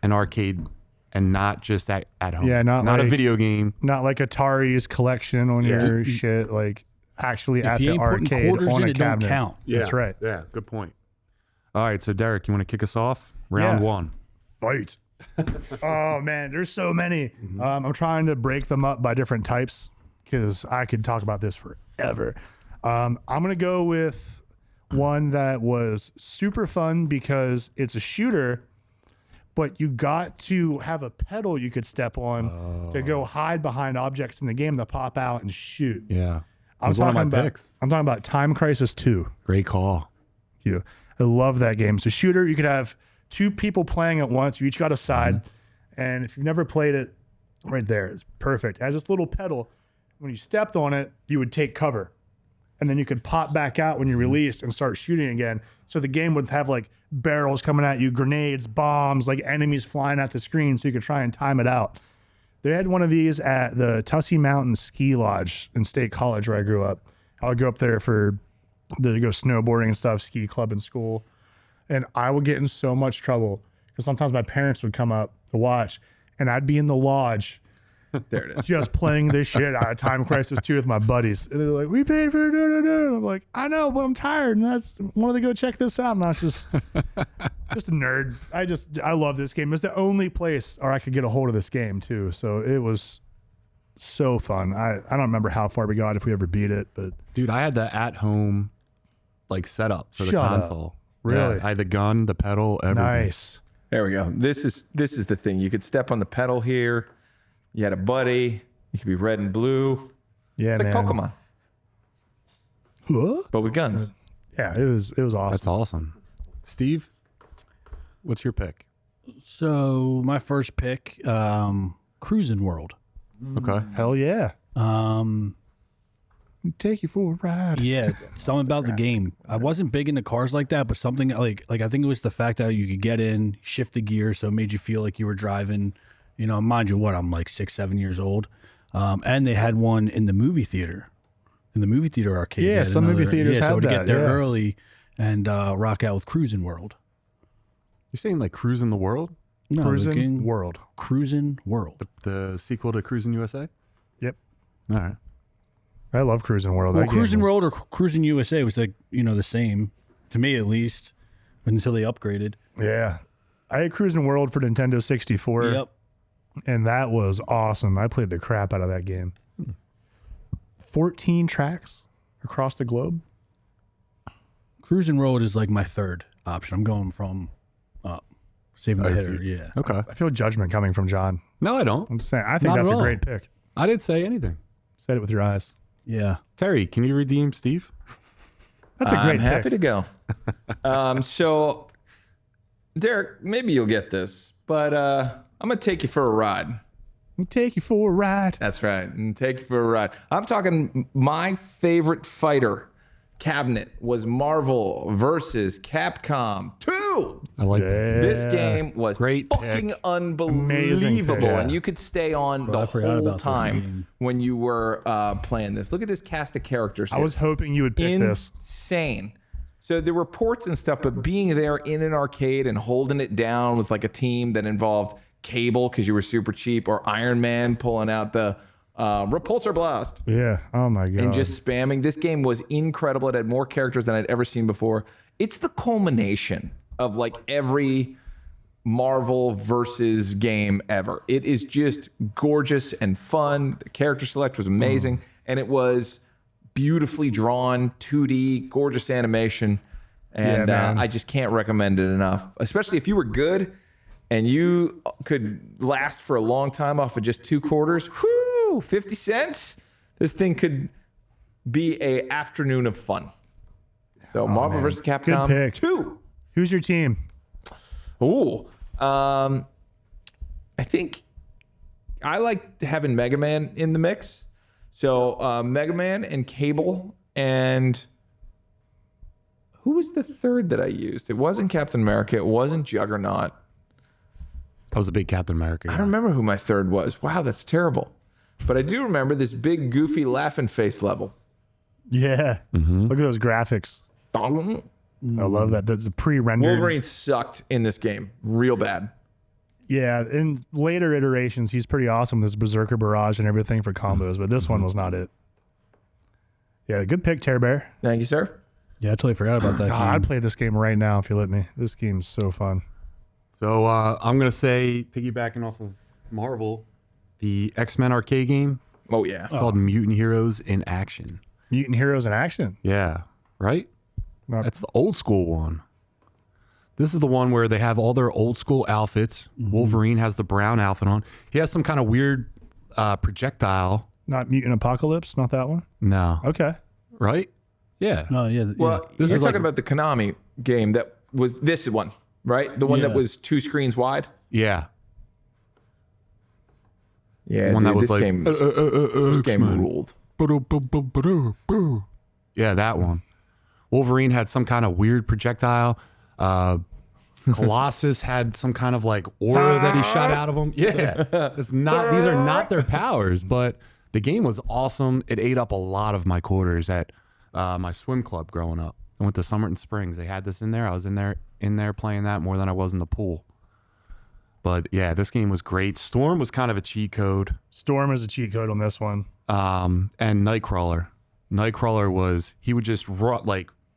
an arcade and not just at home. Yeah, not a like- video game. Not like Atari's collection on your shit, like actually at you the ain't putting arcade quarters on in, a it don't cabinet. count. That's right. Yeah, good point. All right, so Derek, you want to kick us off? Round Yeah. 1. Fight. Oh man, there's so many. I'm trying to break them up by different types because I could talk about this forever. I'm gonna go with one that was super fun because it's a shooter, but you got to have a pedal you could step on to go hide behind objects in the game that pop out and shoot. Yeah, I'm was one of my talking about, picks. I'm talking about Time Crisis 2. Great call. You. I love that game. So shooter, you could have 2 people playing at once. You each got a side. And if you've never played it, right there, it's perfect. It has this little pedal. When you stepped on it, you would take cover. And then you could pop back out when you released and start shooting again. So the game would have like barrels coming at you, grenades, bombs, like enemies flying at the screen so you could try and time it out. They had one of these at the Tussey Mountain Ski Lodge in State College where I grew up. I would go up there to go snowboarding and stuff, ski club in school. And I would get in so much trouble because sometimes my parents would come up to watch and I'd be in the lodge There it is. just playing this shit out of Time Crisis 2 with my buddies. And they're like, we paid for it. And I'm like, I know, but I'm tired. And that's wanted to go check this out. And I was just a nerd. I love this game. It's the only place where I could get a hold of this game too. So it was so fun. I don't remember how far we got, if we ever beat it, but Dude, I had the at-home like setup for the Shut up. console. Really? Yeah, I had the gun, the pedal, everything. nice. There we go. This is the thing. You could step on the pedal here. You had a buddy. You could be red and blue. Yeah, It's like man. Pokemon, Huh? but with guns. Yeah, it was awesome. That's awesome. Steve, what's your pick? So my first pick, Cruising World. Okay. Hell yeah. Take you for a ride. Yeah, something about the game. I wasn't big into cars like that, but something like I think it was the fact that you could get in, shift the gear, so it made you feel like you were driving. You know, mind you, I'm like 6, 7 years old, and they had one in the movie theater, arcade. Yeah, They had some movie theaters so had to that, get there yeah. early and rock out with Cruising World. You're saying like Cruising the World? No, Cruising World. Cruising World. The sequel to Cruising USA? Yep. All right. I love Cruising World. Well, That game Cruising was- World or Cruising USA was like the same, to me at least, until they upgraded. Yeah. I had Cruising World for Nintendo 64. Yep. And that was awesome. I played the crap out of that game. 14 tracks across the globe. Cruising World is like my third option. I'm going from saving the I hitter. see. Yeah. Okay. I feel judgment coming from John. No, I don't. I'm just saying, I think Not that's at a all. great pick. I didn't say anything. Said it with your eyes. Yeah. Terry, can you redeem Steve? That's a great I'm happy pick. to go. So, Derek, maybe you'll get this, but I'm gonna take you for a ride. We'll take you for a ride. That's right. And take you for a ride. I'm talking my favorite fighter cabinet was Marvel versus Capcom 2. I like that. This game was Great fucking pick. unbelievable. pick. And you could stay on the I forgot whole about this time game. when you were playing this. Look at this cast of characters here. I was hoping you would pick this. Insane. So there were ports and stuff, but being there in an arcade and holding it down with like a team that involved Cable because you were super cheap, or Iron Man pulling out the repulsor blast Yeah. Oh my god. and just spamming. This game was incredible. It had more characters than I'd ever seen before. It's the culmination of like every Marvel versus game ever. It is just gorgeous and fun. The character select was amazing, and it was beautifully drawn, 2D, gorgeous animation, and I just can't recommend it enough. Especially if you were good and you could last for a long time off of just 2 quarters. Whoo, 50 cents. This thing could be a afternoon of fun. So Marvel vs. Capcom pick. 2. Who's your team? Ooh, I think I like having Mega Man in the mix. So Mega Man and Cable, and who was the third that I used? It wasn't Captain America. It wasn't Juggernaut. I was a big Captain America. I don't remember who my third was. Wow, that's terrible. But I do remember this big, goofy, laughing face level. Yeah. Look at those graphics. Wolverine I love that. That's a pre-rendered. sucked in this game real bad. Yeah, in later iterations, he's pretty awesome with his Berserker Barrage and everything for combos, but this one was not it. Yeah, good pick, Tear Bear. Thank you, sir. Yeah, I totally forgot about that. God, game. I'd play this game right now if you let me. This game's so fun. So I'm going to say, piggybacking off of Marvel, the X-Men arcade game Oh, yeah. called Mutant Heroes in Action. Mutant Heroes in Action. Yeah, right? Not- That's the old school one. This is the one where they have all their old school outfits. Wolverine has the brown outfit on. He has some kind of weird projectile. Not Mutant Apocalypse, not that one. No. Okay. Right? Yeah. Oh yeah. Well, This you're is talking like- about the Konami game that was this one, right? The one that Yeah. was 2 screens wide. Yeah. Yeah, One that was this like, game, this game X-Men. ruled. Yeah, that one. Wolverine had some kind of weird projectile. Colossus had some kind of like aura that he shot out of him. Yeah, it's not. These are not their powers, but the game was awesome. It ate up a lot of my quarters at my swim club growing up. I went to Somerton Springs. They had this in there. I was in there playing that more than I was in the pool. But yeah, this game was great. Storm was kind of a cheat code. Storm is a cheat code on this one. And Nightcrawler. Nightcrawler was, he would just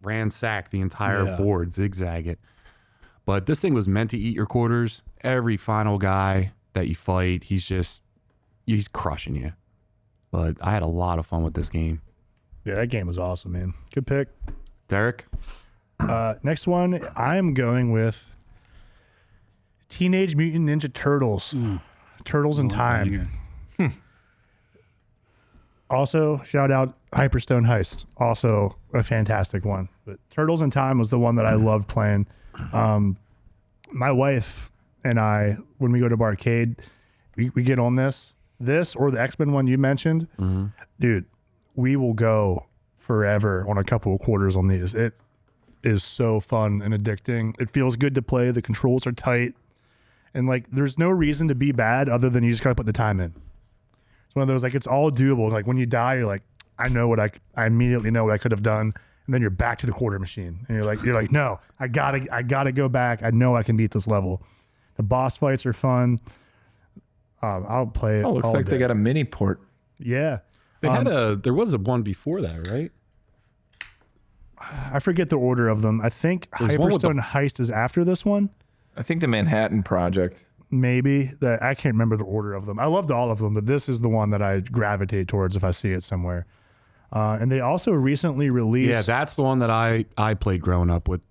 ransack the entire Yeah. board, zigzag it. But this thing was meant to eat your quarters. Every final guy that you fight, he's crushing you. But I had a lot of fun with this game. Yeah, that game was awesome, man. Good pick. Derek? Next one, I'm going with Teenage Mutant Ninja Turtles. Turtles in Time. Also, shout out Hyperstone Heist. Also a fantastic one. But Turtles in Time was the one that I loved playing. My wife and I, when we go to Barcade, we get on this or the X-Men one you mentioned. Dude, we will go forever on a couple of quarters on these. It is so fun and addicting. It feels good to play. The controls are tight. And like, there's no reason to be bad other than you just gotta put the time in. It's one of those, like, it's all doable. Like when you die, you're like, I immediately know what I could have done. And then you're back to the quarter machine. And you're like, no, I gotta go back. I know I can beat this level. The boss fights are fun. I'll play it. Oh, looks all like day. they got a mini port. Yeah. There was a one before that, right? I forget the order of them. I think There's one with Hyperstone Heist is after this one. I think the Manhattan Project. Maybe. I can't remember the order of them. I loved all of them, but this is the one that I gravitate towards if I see it somewhere. And they also recently released. Yeah, that's the one that I played growing up with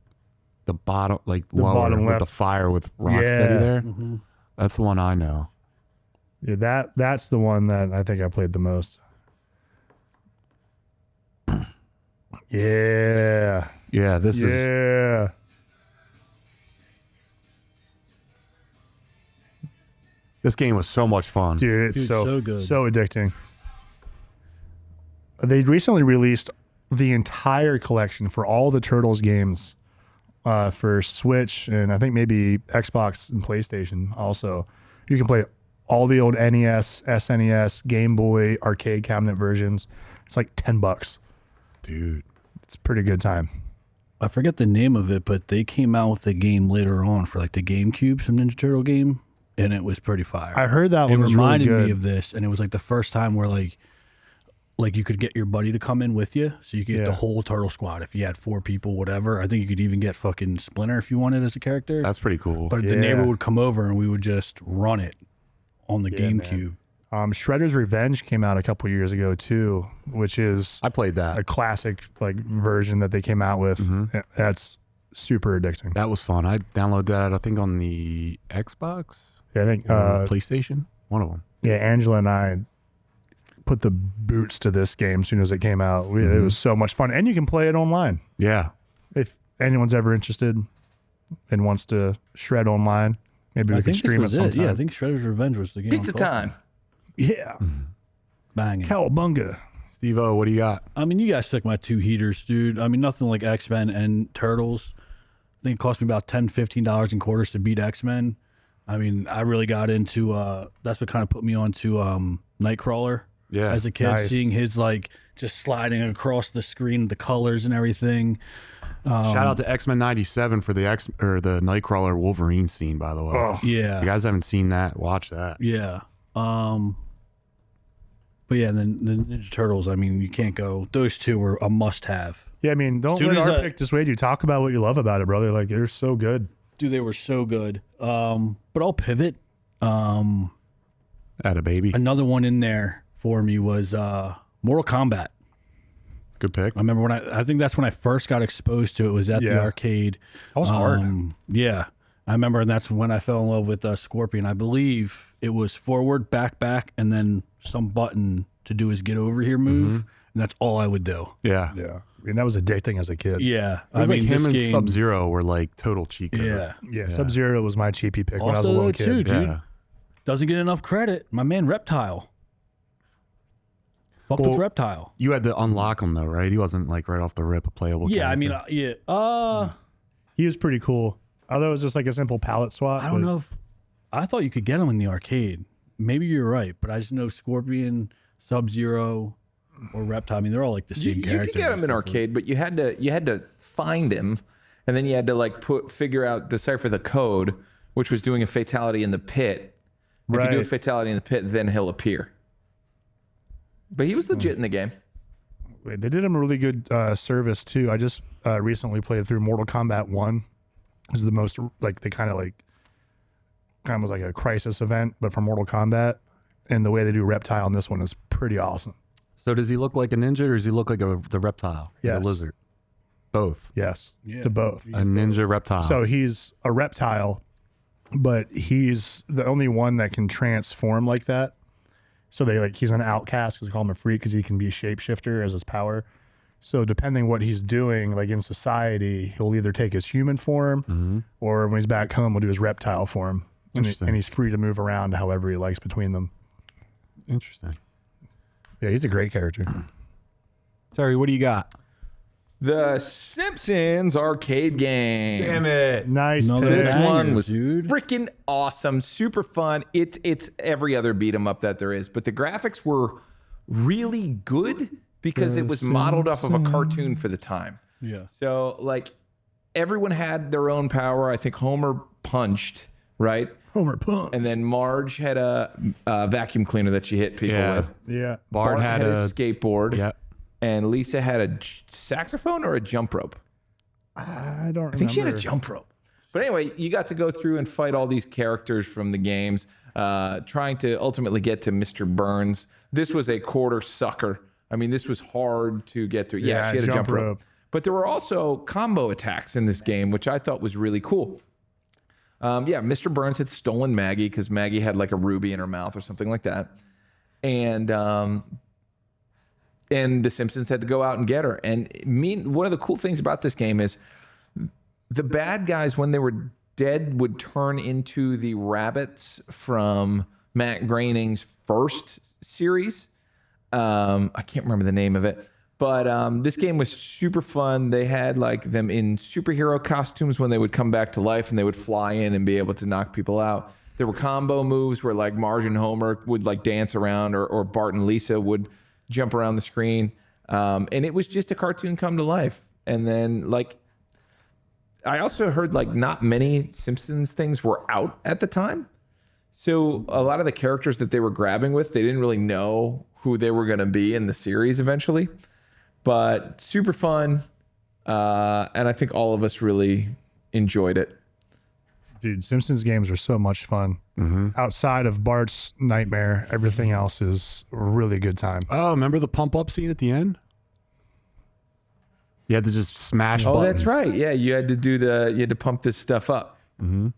the bottom, like lower bottom with left. the fire with Rocksteady there. That's the one I know. Yeah, that's the one that I think I played the most. Yeah. Yeah, this is. Yeah. This game was so much fun. Dude, it's so good. So addicting. They recently released the entire collection for all the Turtles games for Switch and I think maybe Xbox and PlayStation also. You can play all the old NES, SNES, Game Boy, arcade cabinet versions. It's like $10. Dude. It's a pretty good time. I forget the name of it, but they came out with a game later on for like the GameCube, some Ninja Turtle game, and it was pretty fire. I heard that it one was really reminded good. me of this, and it was like the first time where like you could get your buddy to come in with you, so you could get the whole Turtle Squad. If you had 4 people, whatever, I think you could even get fucking Splinter if you wanted as a character. That's pretty cool. But the neighbor would come over and we would just run it on the GameCube. Shredder's Revenge came out a couple years ago too, which is I played that. a classic like version that they came out with. That's super addicting. That was fun. I downloaded that, I think, on the Xbox Yeah, I think or PlayStation. One of them. yeah, Angela and I put the boots to this game as soon as it came out. It was so much fun, and you can play it online Yeah. if anyone's ever interested and wants to shred online. Maybe we I can think this stream it was sometime. Yeah, I think Shredder's Revenge was the game. Pizza on console. time. Yeah, Banging. cowabunga. Steve-O, what do you got? I mean, you guys took my 2 heaters, dude. I mean, nothing like X-Men and Turtles. I think it cost me about $10, $15 in quarters to beat X-Men. I mean, I really got into, that's what kind of put me onto Nightcrawler Yeah. as a kid, Nice. seeing his, like, just sliding across the screen, the colors and everything. Shout out to X-Men 97 for the the Nightcrawler Wolverine scene, by the way. Oh, If you Yeah. guys haven't seen that, watch that. Yeah. But yeah, and then the Ninja Turtles, I mean, you can't go. Those 2 were a must-have. yeah. I mean, don't Soon let as our I- pick dissuade you. Talk about what you love about it, brother. Like they're so good. Dude, they were so good. But I'll pivot. At a baby. Another one in there for me was Mortal Kombat. Good pick. I remember when I think that's when I first got exposed to it, was at the Yeah. arcade. That was hard. Yeah. I remember, and that's when I fell in love with Scorpion. I believe it was forward, back, and then some button to do his get over here move. And that's all I would do. Yeah. Yeah, I mean that was addicting as a kid. Yeah. It was I like mean, him this and game, Sub-Zero were like total cheat code. Yeah. Yeah, Sub-Zero was my cheapy pick when I was a Also, little too, kid. dude, Yeah. doesn't get enough credit. My man Reptile. Fuck with Well, Reptile. You had to unlock him though, right? He wasn't like right off the rip a playable Yeah, I mean, character. He was pretty cool. Although it was just like a simple palette swap. I don't know if I thought you could get them in the arcade. Maybe you're right, but I just know Scorpion, Sub-Zero, or Reptile. I mean, they're all like the You, same you characters. could get him in arcade, but you had to find him, and then you had to like decipher the code, which was doing a fatality in the pit. If you do a Right. fatality in the pit, then he'll appear. But he was legit in the game. Wait, they did him a really good service too. I just recently played through Mortal Kombat 1. This is the most like they kind of was like a crisis event, but for Mortal Kombat. And the way they do Reptile on this one is pretty awesome. So does he look like a ninja or does he look like the reptile? Yes. The lizard? Both. Yes, Yeah. to both. A ninja reptile. So he's a reptile, but he's the only one that can transform like that. So he's an outcast because they call him a freak because he can be a shapeshifter as his power. So depending what he's doing, like in society, he'll either take his human form or when he's back home, we'll do his reptile form. Interesting. And he's free to move around however he likes between them. Interesting. Yeah, he's a great character. Terry, what do you got? The Simpsons arcade game. it. Nice Another pick. This banger, one was dude. freaking awesome, super fun. It's every other beat 'em up that there is, but the graphics were really good because it was modeled off of a cartoon for the time. Yeah. So like everyone had their own power. I think Homer punched, right? Homer Punch. And then Marge had a vacuum cleaner that she hit people Yeah. with. Yeah. Bart had a skateboard. Yep. And Lisa had a saxophone or a jump rope. I don't remember. I think she had a jump rope. But anyway, you got to go through and fight all these characters from the games, trying to ultimately get to Mr. Burns. This was a quarter sucker. I mean, this was hard to get through. Yeah, she had a jump rope. But there were also combo attacks in this game, which I thought was really cool. Mr. Burns had stolen Maggie because Maggie had like a ruby in her mouth or something like that. And the Simpsons had to go out and get her. And one of the cool things about this game is the bad guys, when they were dead would turn into the rabbits from Matt Groening's first series. I can't remember the name of it, but this game was super fun. They had like them in superhero costumes when they would come back to life, and they would fly in and be able to knock people out. There were combo moves where like Marge and Homer would like dance around, or Bart and Lisa would jump around the screen. And it was just a cartoon come to life. And then like, I also heard like not many Simpsons things were out at the time. So a lot of the characters that they were grabbing with, they didn't really know who they were going to be in the series eventually. But super fun. And I think all of us really enjoyed it. Dude, Simpsons games are so much fun. Outside of Bart's nightmare, everything else is a really good time. Oh, remember the pump up scene at the end? You had to just smash buttons. That's right. Yeah, you had to pump this stuff up. That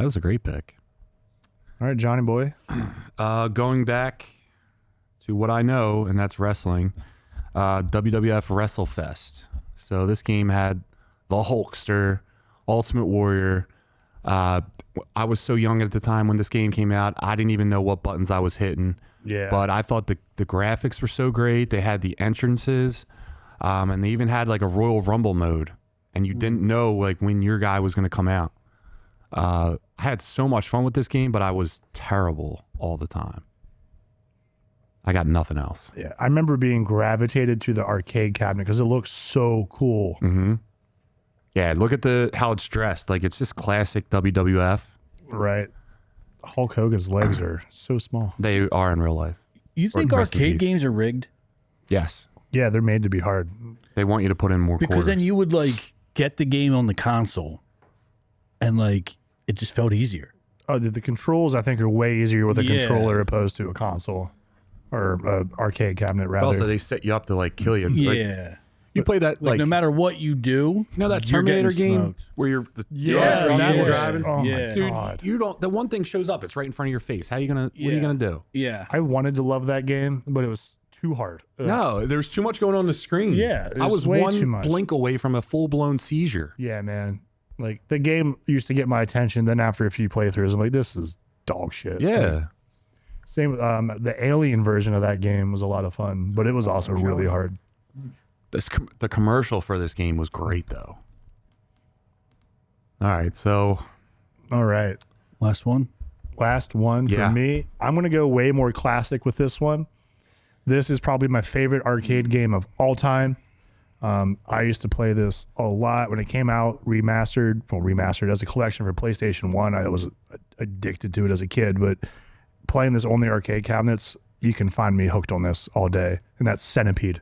was a great pick. All right, Johnny boy. Going back to what I know, and that's wrestling, WWF WrestleFest. So this game had the Hulkster, Ultimate Warrior. I was so young at the time when this game came out, I didn't even know what buttons I was hitting. Yeah. But I thought the graphics were so great. They had the entrances, and they even had like a Royal Rumble mode, and you didn't know like when your guy was going to come out. I had so much fun with this game, but I was terrible all the time. I got nothing else. Yeah, I remember being gravitated to the arcade cabinet because it looks so cool. Yeah, look at how it's dressed. Like, it's just classic WWF. Right. Hulk Hogan's legs are so small. They are in real life. You think Rest in arcade peace. games are rigged? Yes. Yeah, they're made to be hard. They want you to put in more Because quarters. then you would like get the game on the console, and like it just felt easier. Oh, the controls, I think, are way easier with a Yeah. controller opposed to a console or an arcade cabinet, rather. Also, they set you up to like kill you. It's Yeah. like, you play that like like no matter what you do, you know that you're getting Terminator game smoked. where you're Yeah, that was- driving. oh my Yeah. Dude, God. you don't. The one thing shows up. It's right in front of your face. How you gonna? What are you Yeah. gonna do? Yeah. I wanted to love that game, but it was too hard. Ugh. No, there's too much going on the screen. Yeah, I was way too one much. blink away from a full blown seizure. Yeah, man. Like, the game used to get my attention. Then after a few playthroughs, I'm like, this is dog shit. Yeah. Same with the Alien version of that game was a lot of fun, but it was also really hard. The commercial for this game was great though. All right, so All right. Last one. Last one Yeah. for me. I'm going to go way more classic with this one. This is probably my favorite arcade game of all time. I used to play this a lot when it came out, remastered as a collection for PlayStation 1. I was addicted to it as a kid, but playing this only arcade cabinets, you can find me hooked on this all day, and that's Centipede.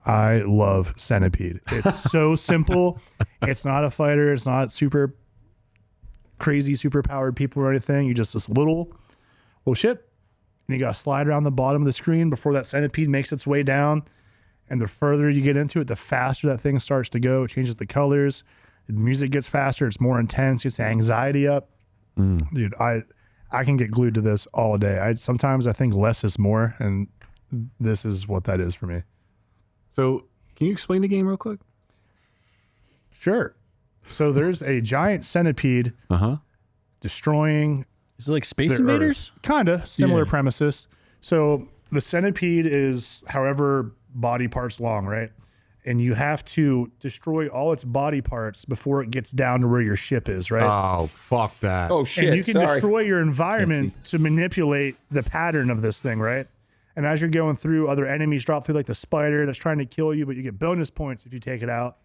I love Centipede. It's so simple. It's not a fighter. It's not super crazy, super powered people or anything. You just this little ship, and you got to slide around the bottom of the screen before that centipede makes its way down. And the further you get into it, the faster that thing starts to go. It changes the colors. The music gets faster. It's more intense. Gets the anxiety up. Dude, I can get glued to this all day. Sometimes I think less is more, and this is what that is for me. So, can you explain the game real quick? Sure. So there's a giant centipede destroying Is it like Space the Invaders? Earth. Kinda similar Yeah. premises. So the centipede is however body parts long, right? And you have to destroy all its body parts before it gets down to where your ship is, right? Oh, fuck that. Oh shit! and you can sorry. destroy your environment to manipulate the pattern of this thing, right? And as you're going through, other enemies drop through, like the spider that's trying to kill you, but you get bonus points if you take it out.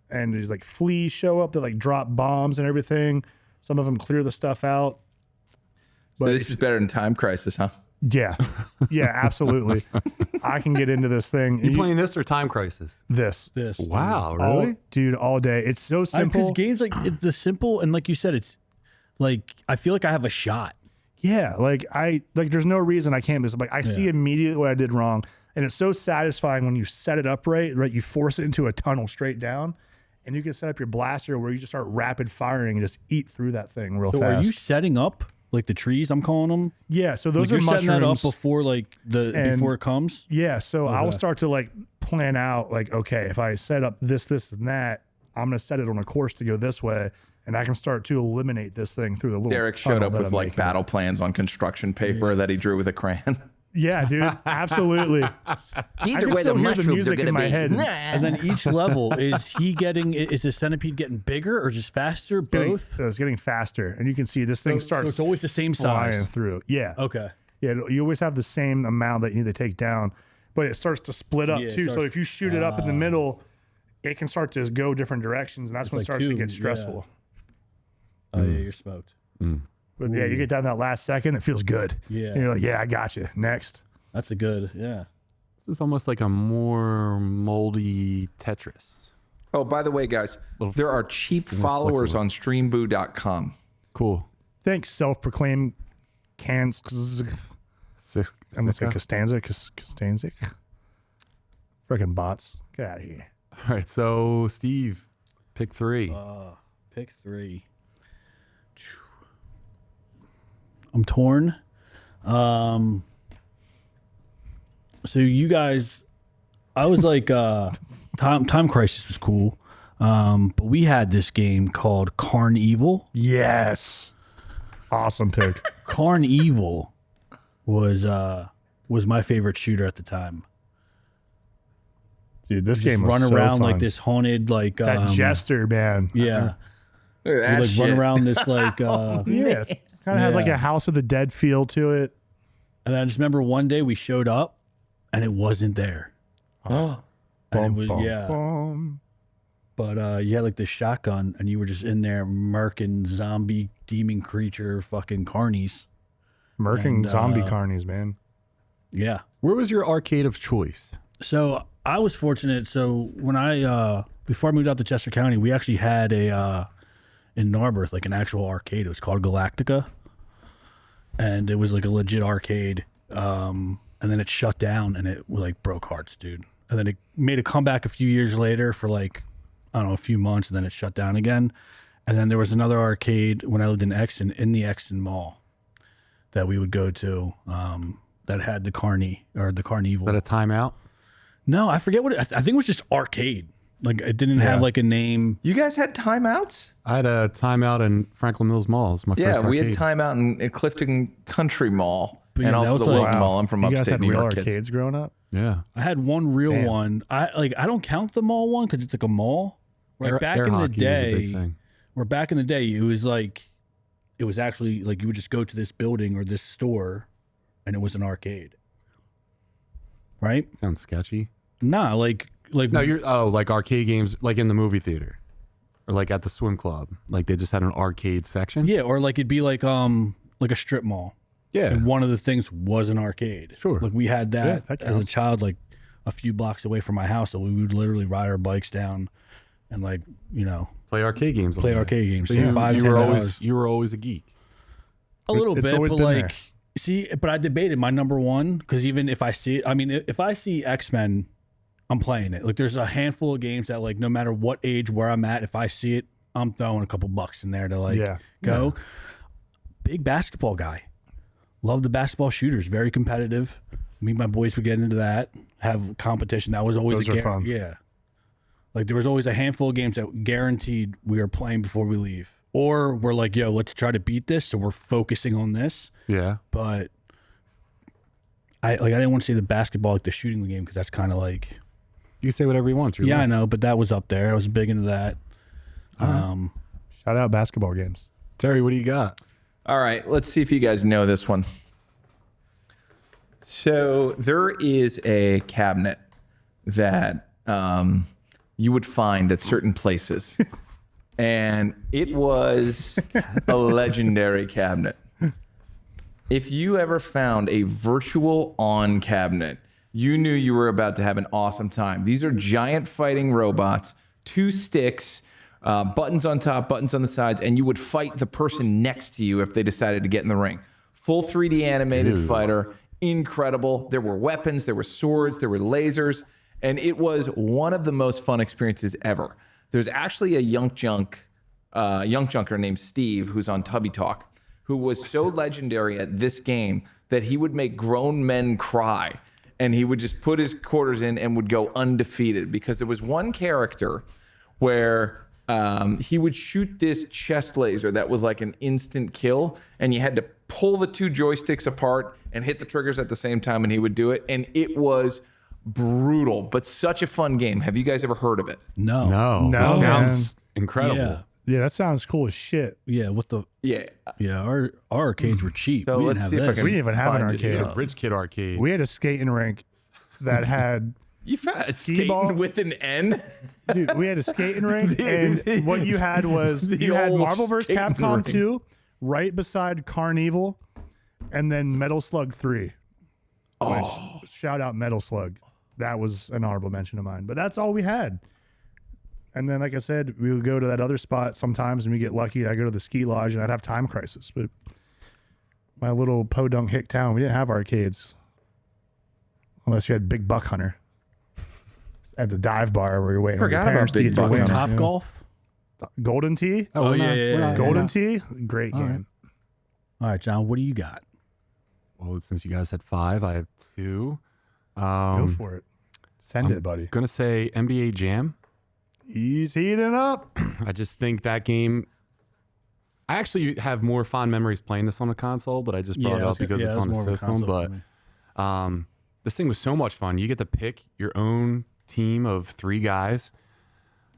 And there's like fleas show up that like drop bombs and everything. Some of them clear the stuff out. So this is better than Time Crisis, huh? Yeah, absolutely. I can get into this thing. You playing this or Time Crisis? This? This. Wow, All- really? dude, all day. It's so Because simple. games like the simple and like you said, it's like I feel like I have a shot. Yeah, there's no reason I can't miss it. Like I see immediately what I did wrong, and it's so satisfying when you set it up right. You force it into a tunnel straight down, and you can set up your blaster where you just start rapid firing and just eat through that thing real So fast. are you setting up like the trees? I'm calling them. Yeah, so Like those you're are setting that up mushrooms. before like before it comes. Yeah, so I will Okay. start to like plan out like, okay, if I set up this, and that, I'm gonna set it on a course to go this way. and I can start to eliminate this thing through the little. Derek showed tunnel up that with I'm like making. battle plans on construction paper that he drew with a crayon. Yeah, dude, absolutely. These I are can where the still hear the mushrooms are music going in to my be. head. And then each level, is the centipede getting bigger or just faster? Both? So it's getting faster, and you can see this thing So starts. it's always the same flying size. through. Yeah. Okay. Yeah, you always have the same amount that you need to take down, but it starts to split up Yeah, it too. So starts- if you shoot it up in the middle, it can start to go different directions, and that's when it like starts to two, get stressful. Oh, yeah, you're smoked. But yeah, you get down that last second, it feels good. Yeah. And you're like, yeah, I got you. Next. That's a good, yeah. This is almost like a more moldy Tetris. Oh, by the way, guys, there are cheap followers flexible. on streamboo.com. Cool. Thanks, self-proclaimed cans. I'm gonna say Costanza. Freaking bots. Get out of here. All right, so Steve, pick 3. Pick 3. I'm torn. So you guys, I was like, Time Crisis was cool, but we had this game called Carnival. Yes. Awesome pick. Carnival was my favorite shooter at the time. Dude, this Just game was run so around fun. like this haunted, like That jester, man. yeah, Look at you, that like shit. run around this like. Yeah. Kind of has like Yeah. a House of the Dead feel to it. And I just remember one day we showed up, and it wasn't there. And it was yeah. Bum. But you had like this shotgun, and you were just in there murking zombie demon creature fucking carnies. Murking And, zombie carnies, man. Yeah. Where was your arcade of choice? So I was fortunate. So when I before I moved out to Chester County, we actually had a in Narberth like an actual arcade. It was called Galactica, and it was like a legit arcade. And then it shut down, and it like broke hearts, dude. And then it made a comeback a few years later for like I don't know a few months, and then it shut down again. And then there was another arcade when I lived in Exton, in the Exton Mall, that we would go to. That had the Carnival. Is that a timeout? No, I forget what I think it was just arcade. Like it didn't have like a name. You guys had timeouts? I had a timeout in Franklin Mills Mall. It's my Yeah, first we had arcade. timeout in Clifton Country Mall. But And yeah, that also was the like- Wilton Mall. I'm from You guys upstate had New real York, arcades kids. growing up? Yeah. I had one real Damn. one. I don't count the mall one because it's like a mall. Like back Air in the hockey was a big day, thing. it was like it was actually like you would just go to this building or this store, and it was an arcade. Right? Sounds sketchy. Nah, like No, you're like arcade games, like in the movie theater, or like at the swim club. Like they just had an arcade section. yeah, or like it'd be like a strip mall. Yeah. And one of the things was an arcade. Sure. Like we had Yeah, that, that as a counts. child, like a few blocks away from my house. So we would literally ride our bikes down and like, Play arcade games. all play day. arcade games. So So you, 5, you 10 were hours. always you were always a geek. A little It's bit, always but been like, there. see, but I debated my number one because even if I see it, I mean, if I see X-Men, I'm playing it. Like there's a handful of games that like no matter what age where I'm at, if I see it, I'm throwing a couple bucks in there to like Yeah. go. Big basketball guy. Love the basketball shooters. Very competitive. Me and my boys would get into that. Have competition. That was always Those a are fun. Yeah. Like there was always a handful of games that guaranteed we are playing before we leave. Or we're like, yo, let's try to beat this. So we're focusing on this. Yeah. But I didn't want to say the basketball, like the shooting the game, because that's kind of like You can say whatever you want. It's your yeah, I list. know, but that was up there. I was big into that. Shout out basketball games. Terry, what do you got? All right, let's see if you guys know this one. So there is a cabinet that you would find at certain places, and it was a legendary cabinet. If you ever found a virtual on cabinet, you knew you were about to have an awesome time. These are giant fighting robots, 2 sticks, buttons on top, buttons on the sides, and you would fight the person next to you if they decided to get in the ring. Full 3D animated fighter, incredible. There were weapons, there were swords, there were lasers, and it was one of the most fun experiences ever. There's actually a young junker named Steve who's on Tubby Talk, who was so legendary at this game that he would make grown men cry, and he would just put his quarters in and would go undefeated because there was one character where he would shoot this chest laser that was like an instant kill, and you had to pull the two joysticks apart and hit the triggers at the same time, and he would do it. And it was brutal, but such a fun game. Have you guys ever heard of it? No. No, This sounds man. incredible. Yeah. Yeah, that sounds cool as shit. Yeah. What the? Yeah. Yeah. Our arcades were cheap. So we let's didn't see have if I this. can We didn't even have an find it. arcade. So- Rich Kid Arcade. We had a skating rink that had, You found Skee skating ball? with an N? dude, we had a skating rink, and what you had was The you had old Marvel vs. skating Capcom rink. 2 right beside Carnival, and then Metal Slug 3. Which, shout out Metal Slug. That was an honorable mention of mine. But that's all we had. And then, like I said, we would go to that other spot sometimes, and we get lucky. I go to the ski lodge, and I'd have Time Crisis. But my little podunk hick town, we didn't have arcades. Unless you had Big Buck Hunter. At the dive bar where you're waiting for your Forgot about parents to Big get their Buck wings. Hunter. Top Golf. Golden Tee? Oh, we're yeah, not- yeah, we're yeah. not- Golden we're not- Tee? Great game. right. All right, John. What do you got? Well, since you guys had 5, I have 2. Go for it. Send it, buddy. Gonna say NBA Jam. He's heating up. I just think that game. I actually have more fond memories playing this on a console, but I just brought it up because it's on the system. But this thing was so much fun. You get to pick your own team of 3 guys.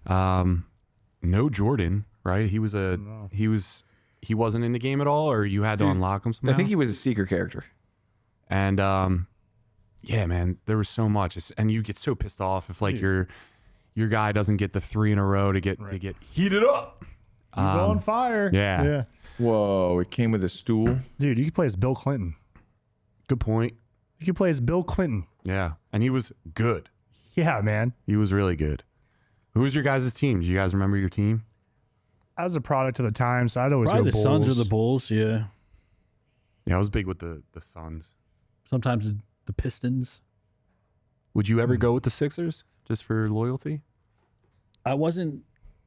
No Jordan, right? He wasn't in the game at all, or you had to unlock him somehow. I think he was a seeker character. And yeah, man, there was so much, and you get so pissed off if like your guy doesn't get the 3 in a row to get heated up. He's on fire. yeah. Whoa, it came with a stool. Dude, you could play as Bill Clinton. Good point. You could play as Bill Clinton. Yeah, and he was good. Yeah, man. He was really good. Who was your guys' team? Do you guys remember your team? I was a product of the time, so I'd always Probably go the Bulls. Suns or the Bulls. Yeah. Yeah, I was big with the Suns. Sometimes the Pistons. Would you ever go with the Sixers just for loyalty? I wasn't.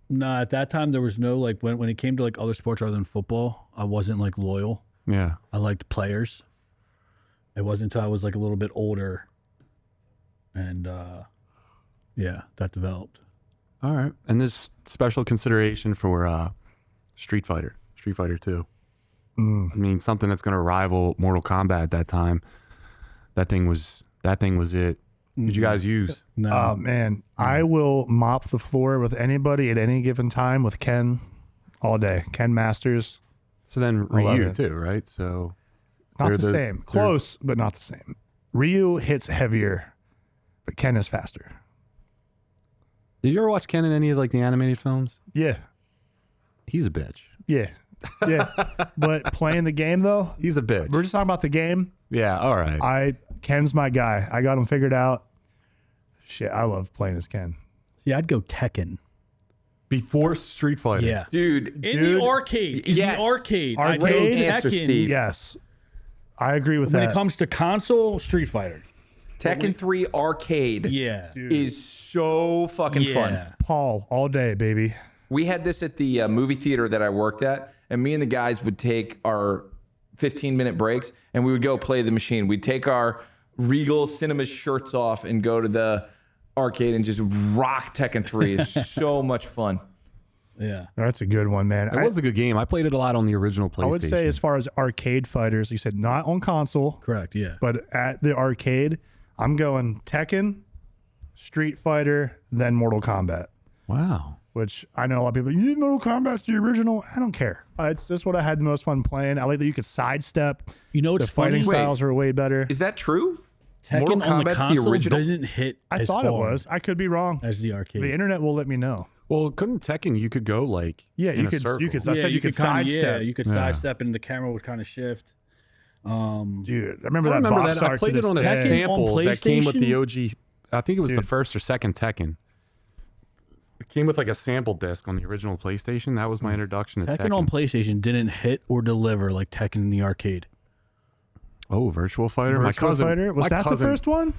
No, at that time there was no like when it came to like other sports other than football. I wasn't like loyal. Yeah. I liked players. It wasn't until I was like a little bit older, and yeah, that developed. All right. And this special consideration for Street Fighter 2. I mean, something that's going to rival Mortal Kombat at that time. That thing was it. Did you guys use? No, Oh, man. I will mop the floor with anybody at any given time with Ken all day. Ken Masters. So then I love Ryu it. too, right? So Not They're the same. Close, but not the same. Ryu hits heavier, but Ken is faster. did you ever watch Ken in any of like the animated films? Yeah. He's a bitch. Yeah. Yeah. But playing the game, though, He's a bitch. we're just talking about the game. Yeah. All right. Ken's my guy. I got him figured out. Shit, I love playing as Ken. see, I'd go Tekken. Before Street Fighter. Yeah, Dude, in the arcade. In Yes. the arcade. Arcade? I'd go Great answer, Tekken. Steve. Yes. I agree with When that. it comes to console, Street Fighter. Tekken 3 Arcade Yeah, is so fucking fun. yeah. Paul, all day, baby. We had this at the movie theater that I worked at, and me and the guys would take our 15-minute breaks, and we would go play the machine. We'd take our Regal Cinema shirts off and go to the arcade and just rock Tekken 3. It's so much fun. Yeah. That's a good one, man. It was a good game. I played it a lot on the original PlayStation. I would say, as far as arcade fighters, you said not on console, Correct. Yeah. but at the arcade, I'm going Tekken, Street Fighter, then Mortal Kombat. Wow. Which I know a lot of people, you Mortal Kombat's the original. I don't care. It's just what I had the most fun playing. I like that you could sidestep. You know The what's funny? fighting styles are way better. Is that true? Tekken Mortal on the Kombat's the console original? didn't hit I as thought it hard was. I could be wrong. as the arcade. The internet will let me know. Well, couldn't Tekken, you could go like Yeah, in you a could. circle. You could. I said you could kinda- sidestep. Yeah, you could sidestep and the camera would kind of shift. Dude, I remember I that remember box that. I art played to it on a this day. sample on that came with the PlayStation? OG. I think it was the Dude. first or second Tekken. It came with like a sample disc on the original PlayStation. That was my introduction to Tekken Tekken. on PlayStation didn't hit or deliver like Tekken in the arcade. Oh, Virtual Fighter. My Virtual cousin. Fighter? Was my that cousin, the first one?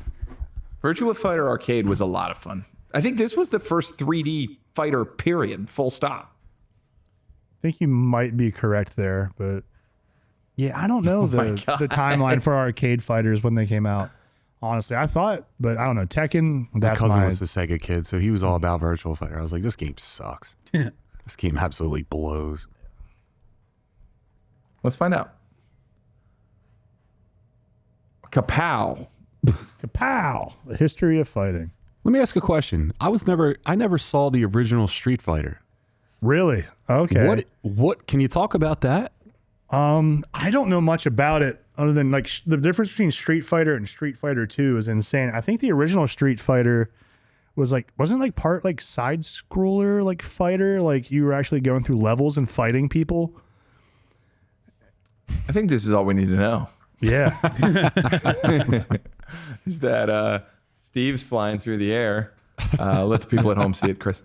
Virtua Fighter Arcade was a lot of fun. I think this was the first 3D fighter, period, full stop. I think you might be correct there, but yeah, I don't know my the God. timeline for arcade fighters when they came out. Honestly, I thought, but I don't know. Tekken, My that's cousin my... was a Sega kid, so he was all about Virtual Fighter. I was like, this game sucks. This game absolutely blows. Let's find out. Kapow. Kapow! The history of fighting. Let me ask a question. I never saw the original Street Fighter. Really? Okay. What can you talk about that? I don't know much about it other than like the difference between Street Fighter and Street Fighter 2 is insane. I think the original Street Fighter wasn't like part like side scroller like fighter, like you were actually going through levels and fighting people. I think this is all we need to know. Yeah. Is that Steve's flying through the air. Let the people at home see it, Chris.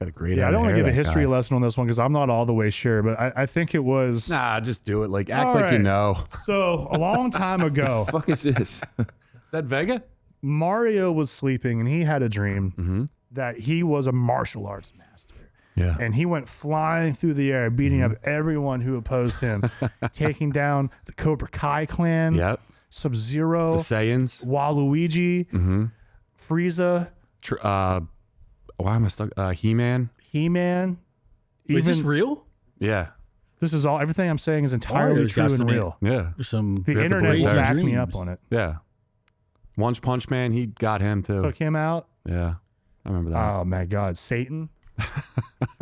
Got a great Yeah, I head don't of want to hair, give a that history guy. lesson on this one because I'm not all the way sure, but I think it was. Nah, just do it. Like act All like you right. know. So a long time ago, Fuck is this? Is that Vega? Mario was sleeping and he had a dream that he was a martial arts master. Yeah. And he went flying through the air, beating up everyone who opposed him, taking down the Cobra Kai clan, Yep. Sub-Zero, The Saiyans. Waluigi, Frieza, Why am I stuck? He-Man. He-Man. Wait, is this Even- real? Yeah. This is all. Everything I'm saying is entirely Mario's true got and some- real. Yeah. There's some The have to internet believe will that. back me Dreams. up on it. Yeah. One Punch Man, he got him too. Took him out. Yeah. I remember that. Oh my God, Satan,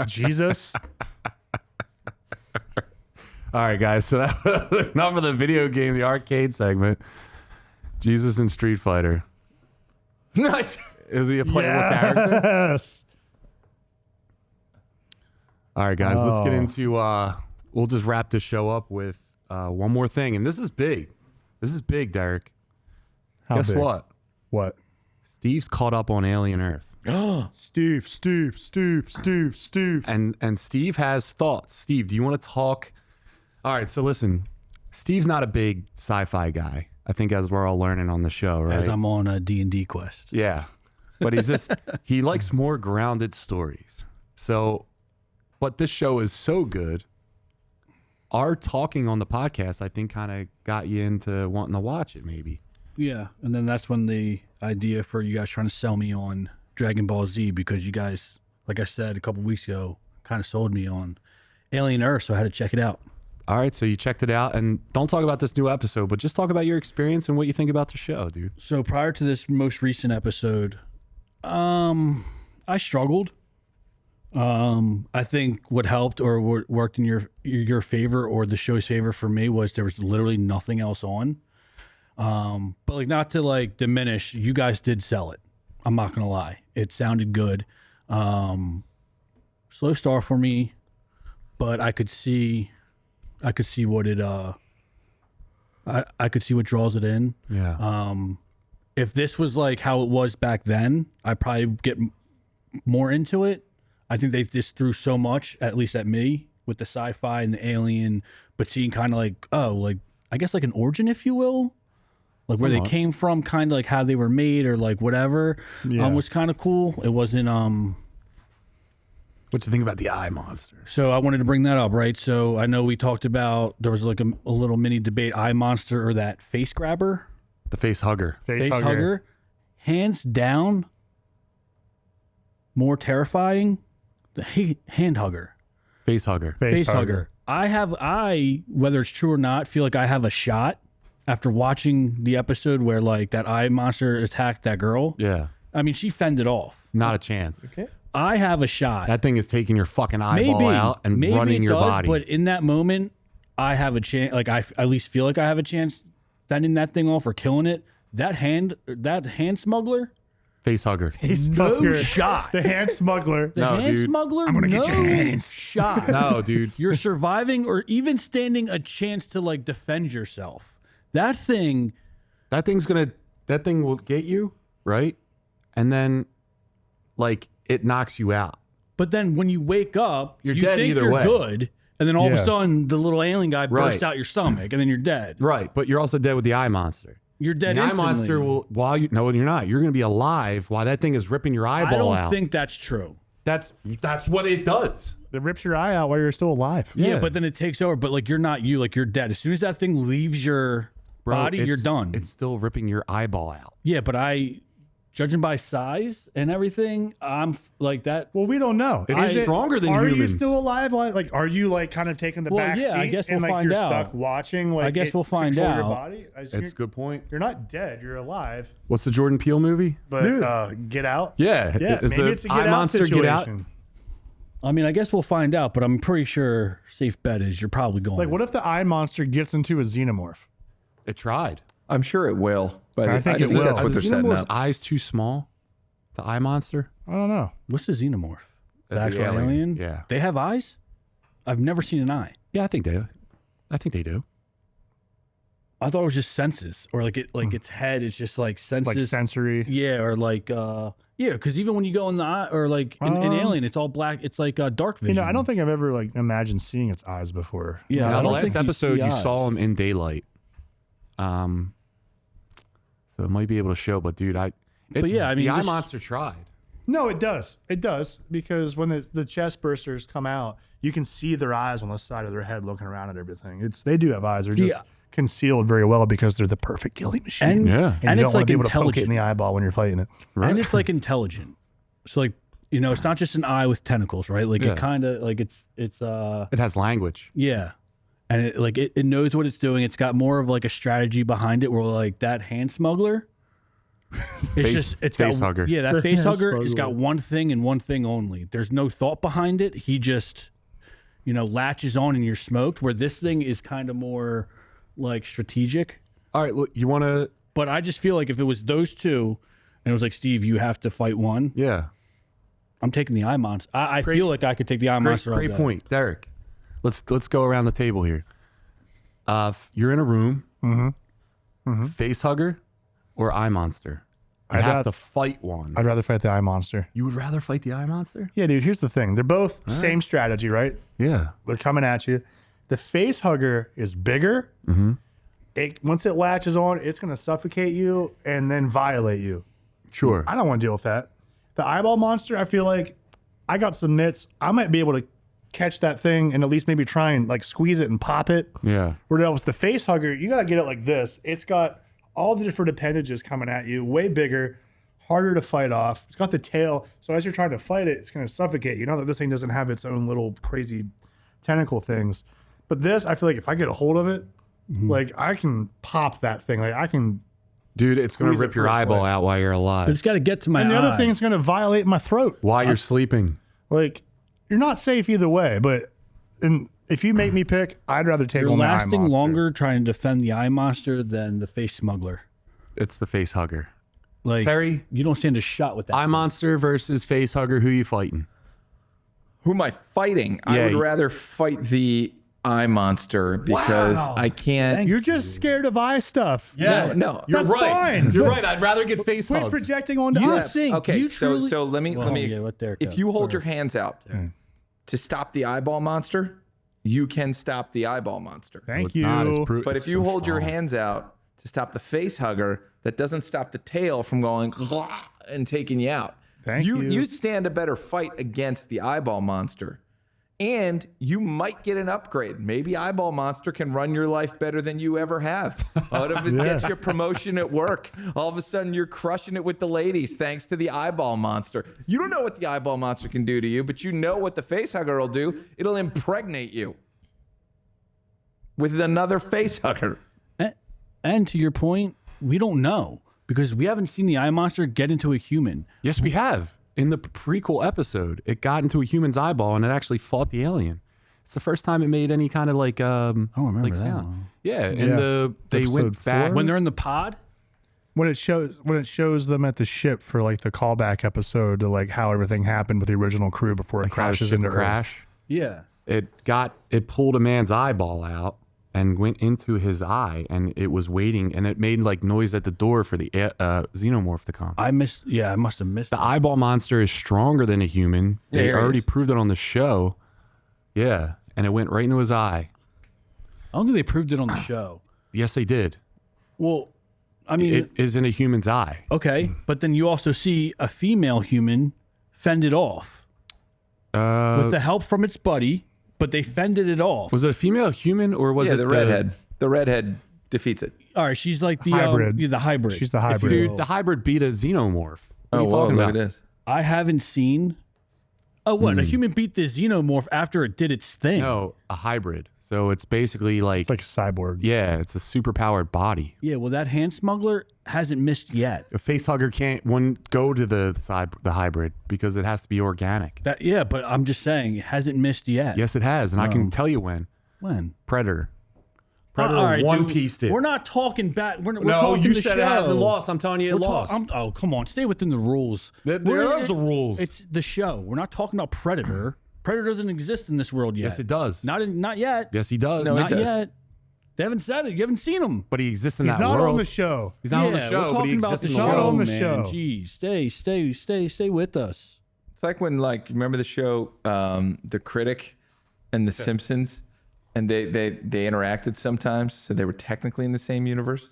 Jesus. All right, guys. So that enough of the video game, the arcade segment. Jesus and Street Fighter. Nice. Is he a playable character? Yes. All right, guys. Let's get Oh. into. We'll just wrap this show up with one more thing, and this is big. This is big, Derek. How Guess big? what? What? Steve's caught up on Alien Earth, Steve. and Steve has thoughts. Steve, do you want to talk? All right. So listen, Steve's not a big sci-fi guy. I think as we're all learning on the show, right? as I'm on a D&D quest. Yeah. But he's just, he likes more grounded stories. So, but this show is so good. Our talking on the podcast, I think, kind of got you into wanting to watch it, maybe. Yeah, and then that's when the idea for you guys trying to sell me on Dragon Ball Z, because you guys, like I said a couple weeks ago, kind of sold me on Alien Earth, so I had to check it out. All right. So you checked it out. And don't talk about this new episode, but just talk about your experience and what you think about the show, dude. So prior to this most recent episode, I struggled. I think what helped or what worked in your favor or the show's favor for me was there was literally nothing else on. But like not to like diminish, you guys did sell it. I'm not gonna lie, it sounded good. Slow start for me, but I could see what it I could see what draws it in. Yeah. If this was like how it was back then, I'd probably get more into it. I think they just threw so much, at least at me, with the sci-fi and the alien, but seeing kind of like, like I guess like an origin, if you will, like where they Somewhat. came from, kind of like how they were made or like whatever, Yeah. was kind of cool. It wasn't, What you think about the eye monster? so I wanted to bring that up, right? So I know we talked about, there was like a little mini debate, eye monster or that face grabber, The face hugger. Face face hugger. hugger. Hands down, more terrifying, the hand hugger. Face hugger. Face hugger. I whether it's true or not, feel like I have a shot after watching the episode where like that eye monster attacked that girl. Yeah. I mean, she fended off. Not a chance. Okay. I have a shot. That thing is taking your fucking eyeball out and maybe running it your does, body. but in that moment, I have a chance. Like I at least feel like I have a chance fending that thing off or killing it. That hand smuggler, Face hugger. no hugger. shot. The hand smuggler. The No, hand dude. smuggler, gonna no get your hands. shot. No, dude. You're surviving or even standing a chance to like defend yourself. That thing, That thing will get you, right? And then, like, it knocks you out. but then when you wake up, You're you dead think either you're way. good, and then all of a Yeah. sudden the little alien guy bursts Right. out your stomach, and then you're dead. Right. But you're also dead with the eye monster. You're dead The eye instantly. monster will, no, you're not. You're going to be alive while that thing is ripping your I eyeball don't out. think that's true. That's what it does. It rips your eye out while you're still alive. Yeah, Yeah. but then it takes over. But like you're not you, like you're dead. As soon as that thing leaves your body, you're done. It's still ripping your eyeball out. Yeah, but judging by size and everything, I'm like that. Well, we don't know. It's stronger than are humans. Are you still alive? Like, are you like kind of taking the back seat? I guess we'll and, like, find you're out. Stuck watching. Like, I guess we'll find control your out. body? It's a good point. You're not dead. You're alive. What's the Jordan Peele movie? But Get Out. Yeah. Yeah. Is Maybe the it's a eye Get Out monster situation. Get Out? I mean, I guess we'll find out, but I'm pretty sure safe bet is you're probably going. Like, what if the eye monster gets into a xenomorph? It tried. I'm sure it will, but I think it will. that's Are what the they're setting xenomorph's up. eyes too small? The eye monster? I don't know. What's the xenomorph? The The actual alien, alien? yeah. They have eyes? I've never seen an eye. Yeah, I think they do. I thought it was just senses, or like its head is just like senses, Like sensory. Yeah, or like because even when you go in the eye, or like in Alien, it's all black. It's like dark vision. You know, I don't think I've ever like imagined seeing its eyes before. Yeah, Now, I the don't last think you episode, see you eyes. saw him in daylight. So it might be able to show, but dude, But yeah, I mean, the eye this- monster tried. No, it does. It does because when the chest bursters come out, you can see their eyes on the side of their head looking around at everything. They do have eyes. They're just Yeah. concealed very well because they're the perfect killing machine. And, Yeah. and and you it's don't want like to be able to poke it intelligent. in the eyeball when you're fighting it. And it's like intelligent. So like, you know, it's not just an eye with tentacles, right? Like Yeah. it kind of like it's It has language. yeah. And it knows what it's doing. It's got more of like a strategy behind it where like that hand smuggler it's Face got hugger. Yeah, that face hand hugger has got smuggler. one thing and one thing only. There's no thought behind it. He just, you know, latches on and you're smoked, where this thing is kind of more like strategic. All right, look, you want to? But I just feel like if it was those two and it was like, Steve, you have to fight one, Yeah. I'm taking the eye monster. I feel like I could take the eye monster. all Great day. point, Derek. Let's go around the table here. You're in a room. Face hugger or eye monster. You I'd have rather- to fight one. I'd rather fight the eye monster. You would rather fight the eye monster? Yeah, dude. Here's the thing. They're both same strategy, right? Yeah. They're coming at you. The face hugger is bigger. Once it latches on, it's going to suffocate you and then violate you. Sure. I don't want to deal with that. The eyeball monster, I feel like I got some mitts. I might be able to catch that thing and at least maybe try and like squeeze it and pop it. Yeah. Where else the face hugger, you got to get it like this. It's got all the different appendages coming at you, way bigger, harder to fight off. It's got the tail. So as you're trying to fight it, it's going to suffocate you. Not that this thing doesn't have its own little crazy tentacle things. But this, I feel like if I get a hold of it, like I can pop that thing. Like I can. Dude, it's going to Squeeze it rip your for a eyeball slice. out while you're But alive. it's got to get to my And the eye. other thing's going to violate my throat. While you're sleeping. Like you're not safe either way. But if you make me pick, I'd rather take You're on the eye lasting monster. longer trying to defend the eye monster than the face smuggler. It's the face hugger. Like Terry? you don't stand a shot with that. Eye monster versus face hugger. Who you fighting? Who am I fighting? Yeah, I would you- rather fight the eye monster because I can't. You're just scared of eye stuff. No, You're That's right. fine. You're right. I'd rather get face Quit hugged. projecting onto You us. think Okay, you so truly- so let me Well, yeah, let Derek if go. you hold your hands out to stop the eyeball monster, you can stop the eyeball monster. Thank It's you. not. It's But it's if you so hold your strong. hands out to stop the face hugger, that doesn't stop the tail from going and taking you out. Thank you. You stand a better fight against the eyeball monster. And you might get an upgrade. Maybe eyeball monster can run your life better than you ever have. Out of it gets you a promotion at work. All of a sudden you're crushing it with the ladies thanks to the eyeball monster. You don't know what the eyeball monster can do to you, but you know what the face hugger will do. It'll impregnate you with another face hugger. And to your point, we don't know because we haven't seen the eye monster get into a human. Yes, we have. In the prequel episode, it got into a human's eyeball and it actually fought the alien. It's the first time it made any kind of like I don't remember like that sound. one. Yeah, and Yeah. they Episode went back. 4? When they're in the pod, when it shows them at the ship for like the callback episode to like how everything happened with the original crew before it Like how the crashes ship into Earth. crash. yeah. It pulled a man's eyeball out and went into his eye, and it was waiting, and it made like noise at the door for the xenomorph to come. I must have missed The it. eyeball monster is stronger than a human. Yeah, They here he already is. proved it on the show. Yeah, and it went right into his eye. I don't think they proved it on the show. Yes, they did. Well, I mean, It is in a human's eye. okay, but then you also see a female human fended off with the help from its buddy, but they fended it off. Was it a female human or was Yeah, it the redhead. The redhead defeats it. All right, she's like the Hybrid. the hybrid. She's the if you hybrid. Dude, will. the hybrid beat a xenomorph. What are you whoa, talking look about? at this. I haven't seen. Oh, what? A human beat the xenomorph after it did its thing. No, a hybrid. So it's basically like, It's like a cyborg. yeah, it's a super powered body. Yeah, well, that hand smuggler hasn't missed yet. A face hugger can't go to the hybrid because it has to be organic. Yeah, but I'm just saying it hasn't missed yet. Yes, it has, and I can tell you when. When? Predator. All Predator right, one dude, pieced it. We're not talking back. We're no, talking you the said show. it hasn't lost. I'm telling you it We're lost. oh, come on. Stay within the rules. There is the rules. It's the show. We're not talking about Predator. Predator doesn't exist in this world yet. Yes, it does. Not yet. Yes, he does. No, Not does. yet. They haven't said it. You haven't seen him. But he exists in He's that not world. on the show. He's not on the Yeah, show, we're but he talking about exists in the the show. world. on the man. show. Jeez, stay with us. It's like when, like, remember the show, The Critic and The Simpsons, and they interacted sometimes, so they were technically in the same universe,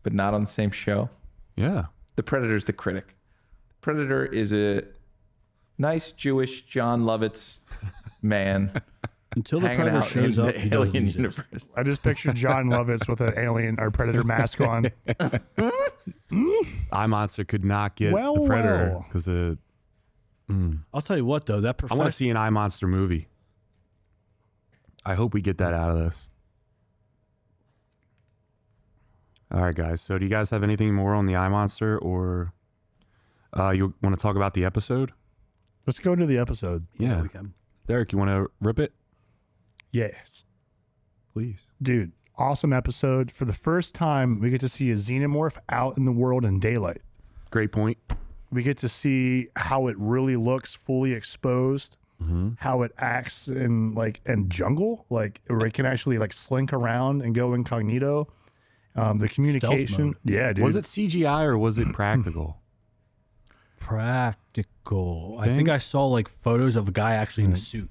but not on the same show. Yeah. The Predator's the critic. Predator is a nice Jewish John Lovitz man Until the hanging Predator out in shows up, the he doesn't alien exist. universe. I just pictured John Lovitz with an alien or predator mask on. Eye Monster could not get Well, the Predator well. because I'll tell you what, though, that I want professor. to see an Eye Monster movie. I hope we get that out of this. All right, guys. So, do you guys have anything more on the Eye Monster, or you want to talk about the episode? Let's go into the episode. Yeah. we can. Derek, you want to rip it? Yes. Please. Dude, awesome episode. For the first time, we get to see a xenomorph out in the world in daylight. Great point. We get to see how it really looks fully exposed, how it acts in jungle, like where it can actually like slink around and go incognito. The communication, mode. yeah, dude. Was it CGI or was it practical? Practical. I think I saw like photos of a guy actually in a suit.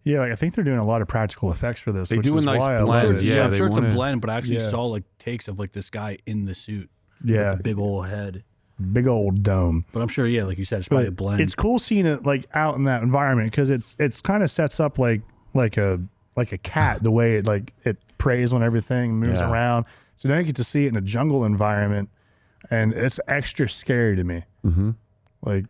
Yeah, like I think they're doing a lot of practical effects for this. They which do a is nice why I love blend, it. yeah. I'm they sure it's a wanna- blend, but I actually Yeah. saw like takes of like this guy in the suit. Yeah, With the big old head. big old dome. But I'm sure, yeah, like you said, it's probably a blend. It's cool seeing it like out in that environment because it's kind of sets up like a cat, the way it preys on everything, moves Yeah. around. So now you get to see it in a jungle environment, and it's extra scary to me. Mm-hmm. Like,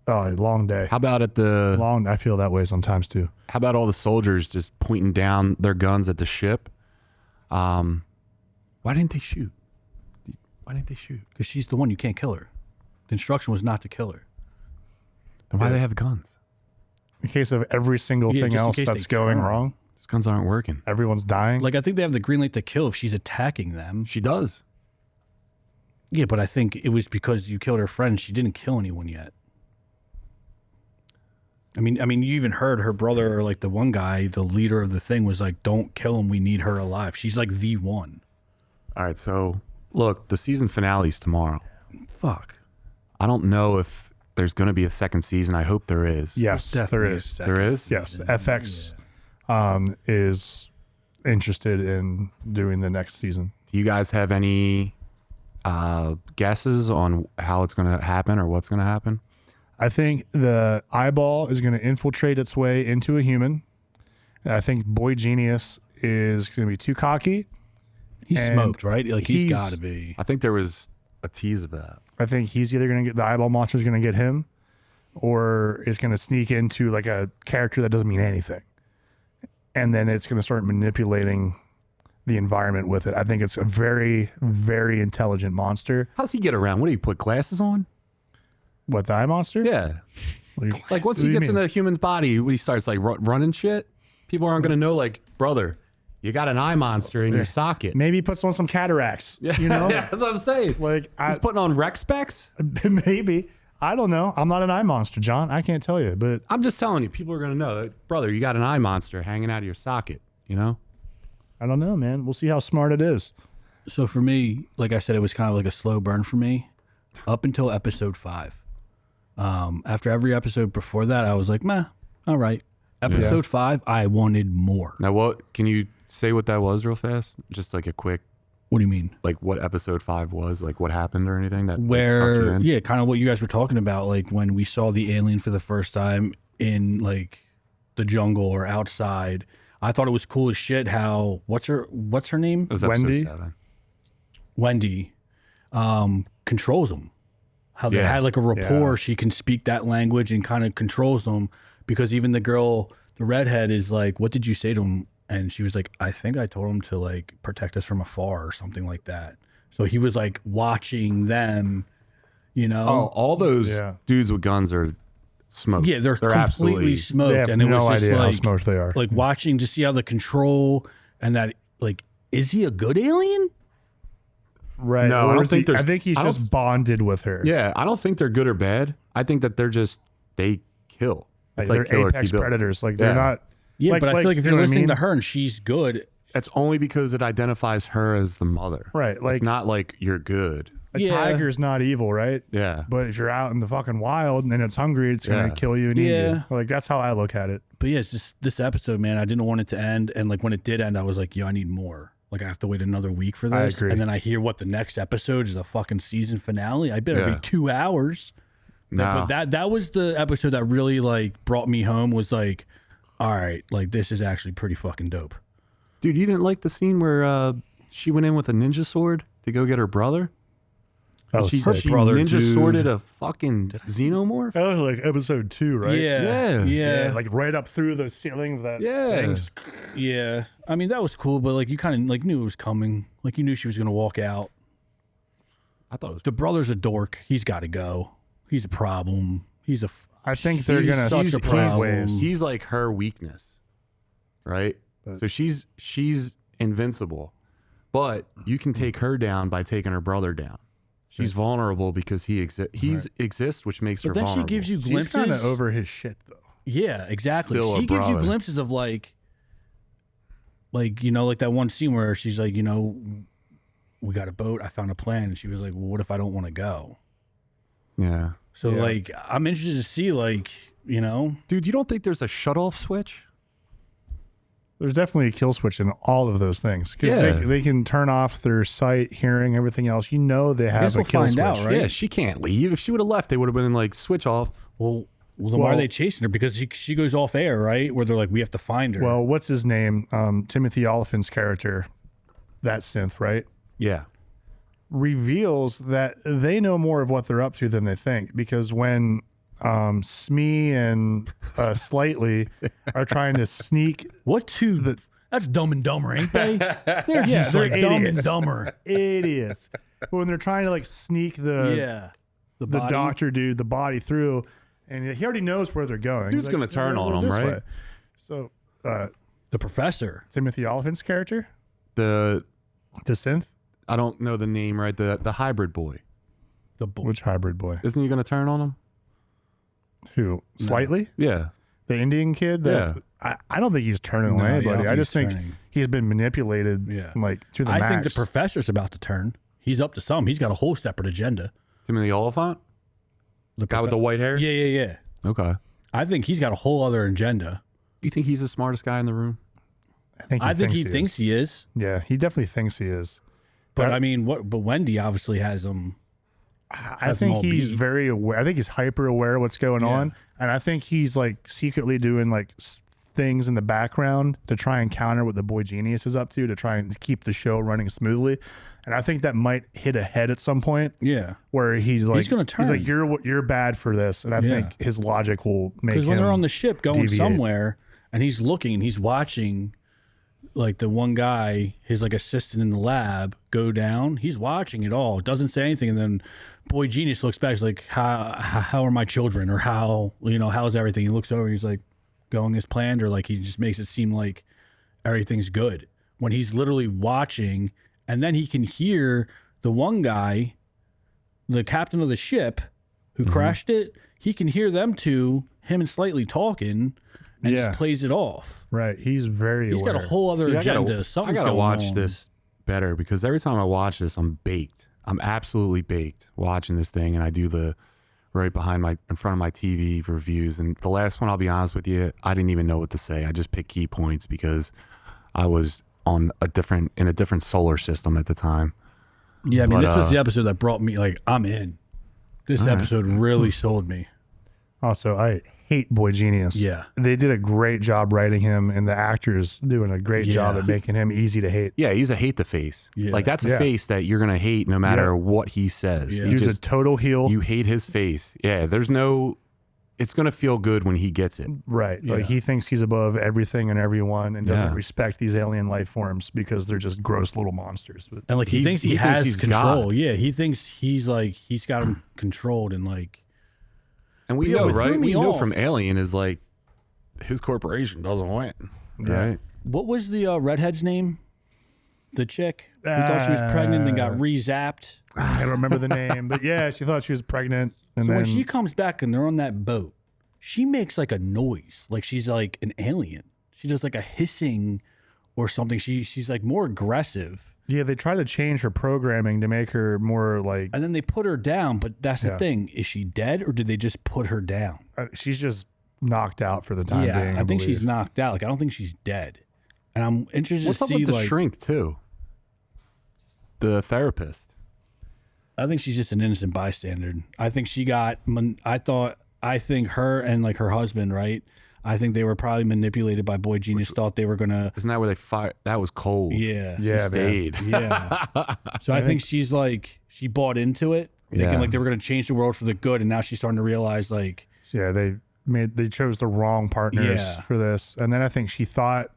oh, long day. How about at the? Long. I feel that way sometimes too. How about all the soldiers just pointing down their guns at the ship? Why didn't they shoot? Why didn't they shoot? Because she's the one, you can't kill her. The instruction was not to kill her. Then why do they have guns? In case of every single Yeah, thing just in else case that's they going turn. wrong, These guns aren't working. everyone's dying. Like, I think they have the green light to kill if she's attacking them. She does. Yeah, but I think it was because you killed her friend. She didn't kill anyone yet. I mean, you even heard her brother, or like the one guy, the leader of the thing, was like, "Don't kill him. We need her alive." She's like the one. All right. So look, the season finale's tomorrow. Fuck. I don't know if there's going to be a second season. I hope there is. Yes, there Definitely a is. second There is? Yes, season. FX is interested in doing the next season. Do you guys have any guesses on how it's going to happen or what's going to happen? I think the eyeball is going to infiltrate its way into a human. And I think Boy Genius is going to be too cocky. He's And smoked, right? Like he's he's- got to be. I think there was a tease of that. I think he's either going to get the eyeball monster is going to get him, or it's going to sneak into like a character that doesn't mean anything, and then it's going to start manipulating the environment with it. I think it's a very, very intelligent monster. How's he get around? What do you put glasses on? What, the eye monster? Yeah. Like once What do he you gets in mean? the human's body, when he starts like running shit, people aren't going to know, like, brother, you got an eye monster in your socket. Maybe he puts on some cataracts. You know, Yeah, that's what I'm saying. like He's putting on rec specs. maybe. I don't know. I'm not an eye monster, John. I can't tell you, but I'm just telling you, people are going to know, like, brother, you got an eye monster hanging out of your socket, you know? I don't know, man. We'll see how smart it is. So for me, like I said, it was kind of like a slow burn for me up until episode 5. After every episode before that, I was like, meh, all right. Episode 5, I wanted more. Now, what can you say what that was real fast? Just like a quick, What do you mean? like what episode 5 was, like what happened or anything that like, sucked you Where, in? yeah, kind of what you guys were talking about, like when we saw the alien for the first time in like the jungle or outside. I thought it was cool as shit how what's her name? It was Wendy? episode 7. Wendy controls them. How they Yeah. had like a rapport. Yeah. She can speak that language and kind of controls them, because even the girl, the redhead, is like, what did you say to him? And she was like, I think I told him to like protect us from afar or something like that. So he was like watching them, you know. Oh, all those Yeah. dudes with guns are smoked. Yeah, they're completely absolutely smoked. They have And it was no just idea how like, smoked they are. like watching to see how the control and that, like, is he a good alien? Right. No, I Or don't is think he- there's- I think he's I don't- just bonded with her. Yeah, I don't think they're good or bad. I think that they kill. Like, It's like they're kill or apex keep it. predators. Like they're Yeah. not. Yeah, but I feel like if you you're know what I listening mean? to her and she's good, It's only because it identifies her as the mother. Right, like- it's not like you're good. a Yeah. tiger's not evil, right? Yeah. But if you're out in the fucking wild and it's hungry, it's gonna Yeah. kill you and eat Yeah. you. Like that's how I look at it. but yeah, it's just this episode, man. I didn't want it to end, and like when it did end, I was like, yo, I need more. Like I have to wait another week for I this, agree. and then I hear what the next episode is, a fucking season finale. I better Yeah. be 2 hours. No. But that was the episode that really like brought me home. Was like, all right, like this is actually pretty fucking dope. Dude, you didn't like the scene where she went in with a ninja sword to go get her brother? Oh, she sick. brother, ninja dude. sworded a fucking xenomorph? That was like episode 2, right? Yeah, Yeah. yeah. Like right up through the ceiling of that Yeah. thing. Just, Yeah, I mean that was cool, but like you kind of like knew it was coming. Like you knew she was gonna walk out. I thought it was The brother's a dork. He's got to go. He's a problem. He's a. I think they're He's gonna such a split problem. ways. he's like her weakness, right? So she's invincible, but you can take her down by taking her brother down. She's vulnerable because he exists, which makes her But then vulnerable. she gives you She's glimpses. kind of over his shit though. Yeah, exactly. Still a She gives you brother. glimpses of like you know, like that one scene where she's like, you know, we got a boat. I found a plan, and she was like, well, what if I don't want to go? Yeah, So Yeah. like, I'm interested to see like, you know, dude, you don't think there's a shut-off switch? There's definitely a kill switch in all of those things because Yeah. they can turn off their sight, hearing, everything else. You know they have guess a we'll kill find switch. out, right? Yeah, she can't leave. If she would have left, they would have been like switch off. well then why are Well- they chasing her? Because she goes off air, right? Where they're like, we have to find her. Well, what's his name? Timothy Oliphant's character, that synth, right? Yeah, Reveals that they know more of what they're up to than they think because when Smee and Slightly are trying to sneak what two? That's Dumb and Dumber, ain't they? They're just they're like Dumb and idiots. Dumber. idiots, when they're trying to like sneak the Yeah, the body. doctor dude the body through, and he already knows where they're going. Dude's He's gonna turn "We're on going him, this right?" way." So the professor. Timothy Oliphant's character, the the synth, I don't know the name right. The hybrid boy. The boy. which hybrid boy? Isn't he gonna turn on him? Who? Slightly? Yeah. The Indian kid? That, I don't think he's turning No, on yeah, I anybody. don't I think just he's think turning. he's been manipulated Yeah. like to the I max. think the professor's about to turn. He's up to something. He's got a whole separate agenda. Timothy Oliphant, The guy with the white hair. Yeah, yeah, yeah. Okay. I think he's got a whole other agenda. Do you think he's the smartest guy in the room? I think he thinks he is. Yeah, he definitely thinks he is. But I mean, But Wendy obviously has him. I Has them think all he's beat. very aware. I think he's hyper aware of what's going on, and I think he's like secretly doing like things in the background to try and counter what the boy genius is up to try and keep the show running smoothly. And I think that might hit a head at some point Yeah. where he's like, gonna He's like, turn. you're bad for this, and I think his logic will make him. Because when they're on the ship going deviate. somewhere, and he's looking and he's watching, like the one guy, his like assistant in the lab, go down. He's watching it all. Doesn't say anything, and then boy genius looks back. He's like, how are my children, or how's everything? He looks over. He's like, going as planned, or like he just makes it seem like everything's good when he's literally watching, and then he can hear the one guy, the captain of the ship who crashed it. He can hear them two, him and Slightly talking, and Yeah. just plays it off. right, he's very. He's aware. got a whole other See, agenda. I Something's gotta going watch on. this better because every time I watch this, I'm baked. I'm absolutely baked watching this thing, and I do the right in front of my TV reviews. And the last one, I'll be honest with you, I didn't even know what to say. I just picked key points because I was in a different solar system at the time. Yeah, I mean, But, this was the episode that brought me, like, I'm in. This episode really sold me. Also, I hate Boy Genius. Yeah. They did a great job writing him, and the actors doing a great job Yeah. at making him easy to hate. Yeah, he's a hate the face. Yeah. Like that's a Yeah. face that you're gonna hate no matter what he says. Yeah. You He was just a total heel. you hate his face. Yeah, there's no. It's gonna feel good when he gets it. Right. Yeah. Like he thinks he's above everything and everyone and doesn't Yeah. respect these alien life forms because they're just gross little monsters. But And like he thinks he thinks has he's control. God. Yeah, he thinks he's got him controlled and like. And we Yeah, know, what threw right? me We know off- from Alien is like his corporation doesn't win, right? What was the redhead's name? The chick who thought she was pregnant and got re-zapped. I don't remember the name. But yeah, she thought she was pregnant. And So then when she comes back and they're on that boat, she makes like a noise, like she's like an alien. She does like a hissing or something. She's like more aggressive. yeah, they try to change her programming to make her more like And then they put her down, but that's the Yeah. thing. Is she dead or did they just put her down? she's just knocked out for the time Yeah, being. I think she's believe. knocked out. Like I don't think she's dead. And I'm interested What's to up see with the like shrink too? The therapist. I think she's just an innocent bystander. I think she got. I think her and like her husband, right? I think they were probably manipulated by Boy Genius. Thought they were gonna. Isn't that where they fired? That was cold. Yeah. He Yeah, man. stayed. Yeah. So I think she's like she bought into it, thinking Yeah. like they were gonna change the world for the good, and now she's starting to realize like Yeah, they chose the wrong partners Yeah. for this. And then I think she thought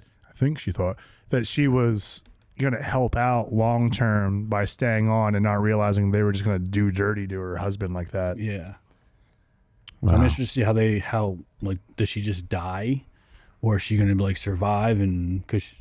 that she was going to help out long term by staying on and not realizing they were just going to do dirty to her husband like that. yeah. Wow. I'm interested to see how like does she just die, or is she gonna like survive? And because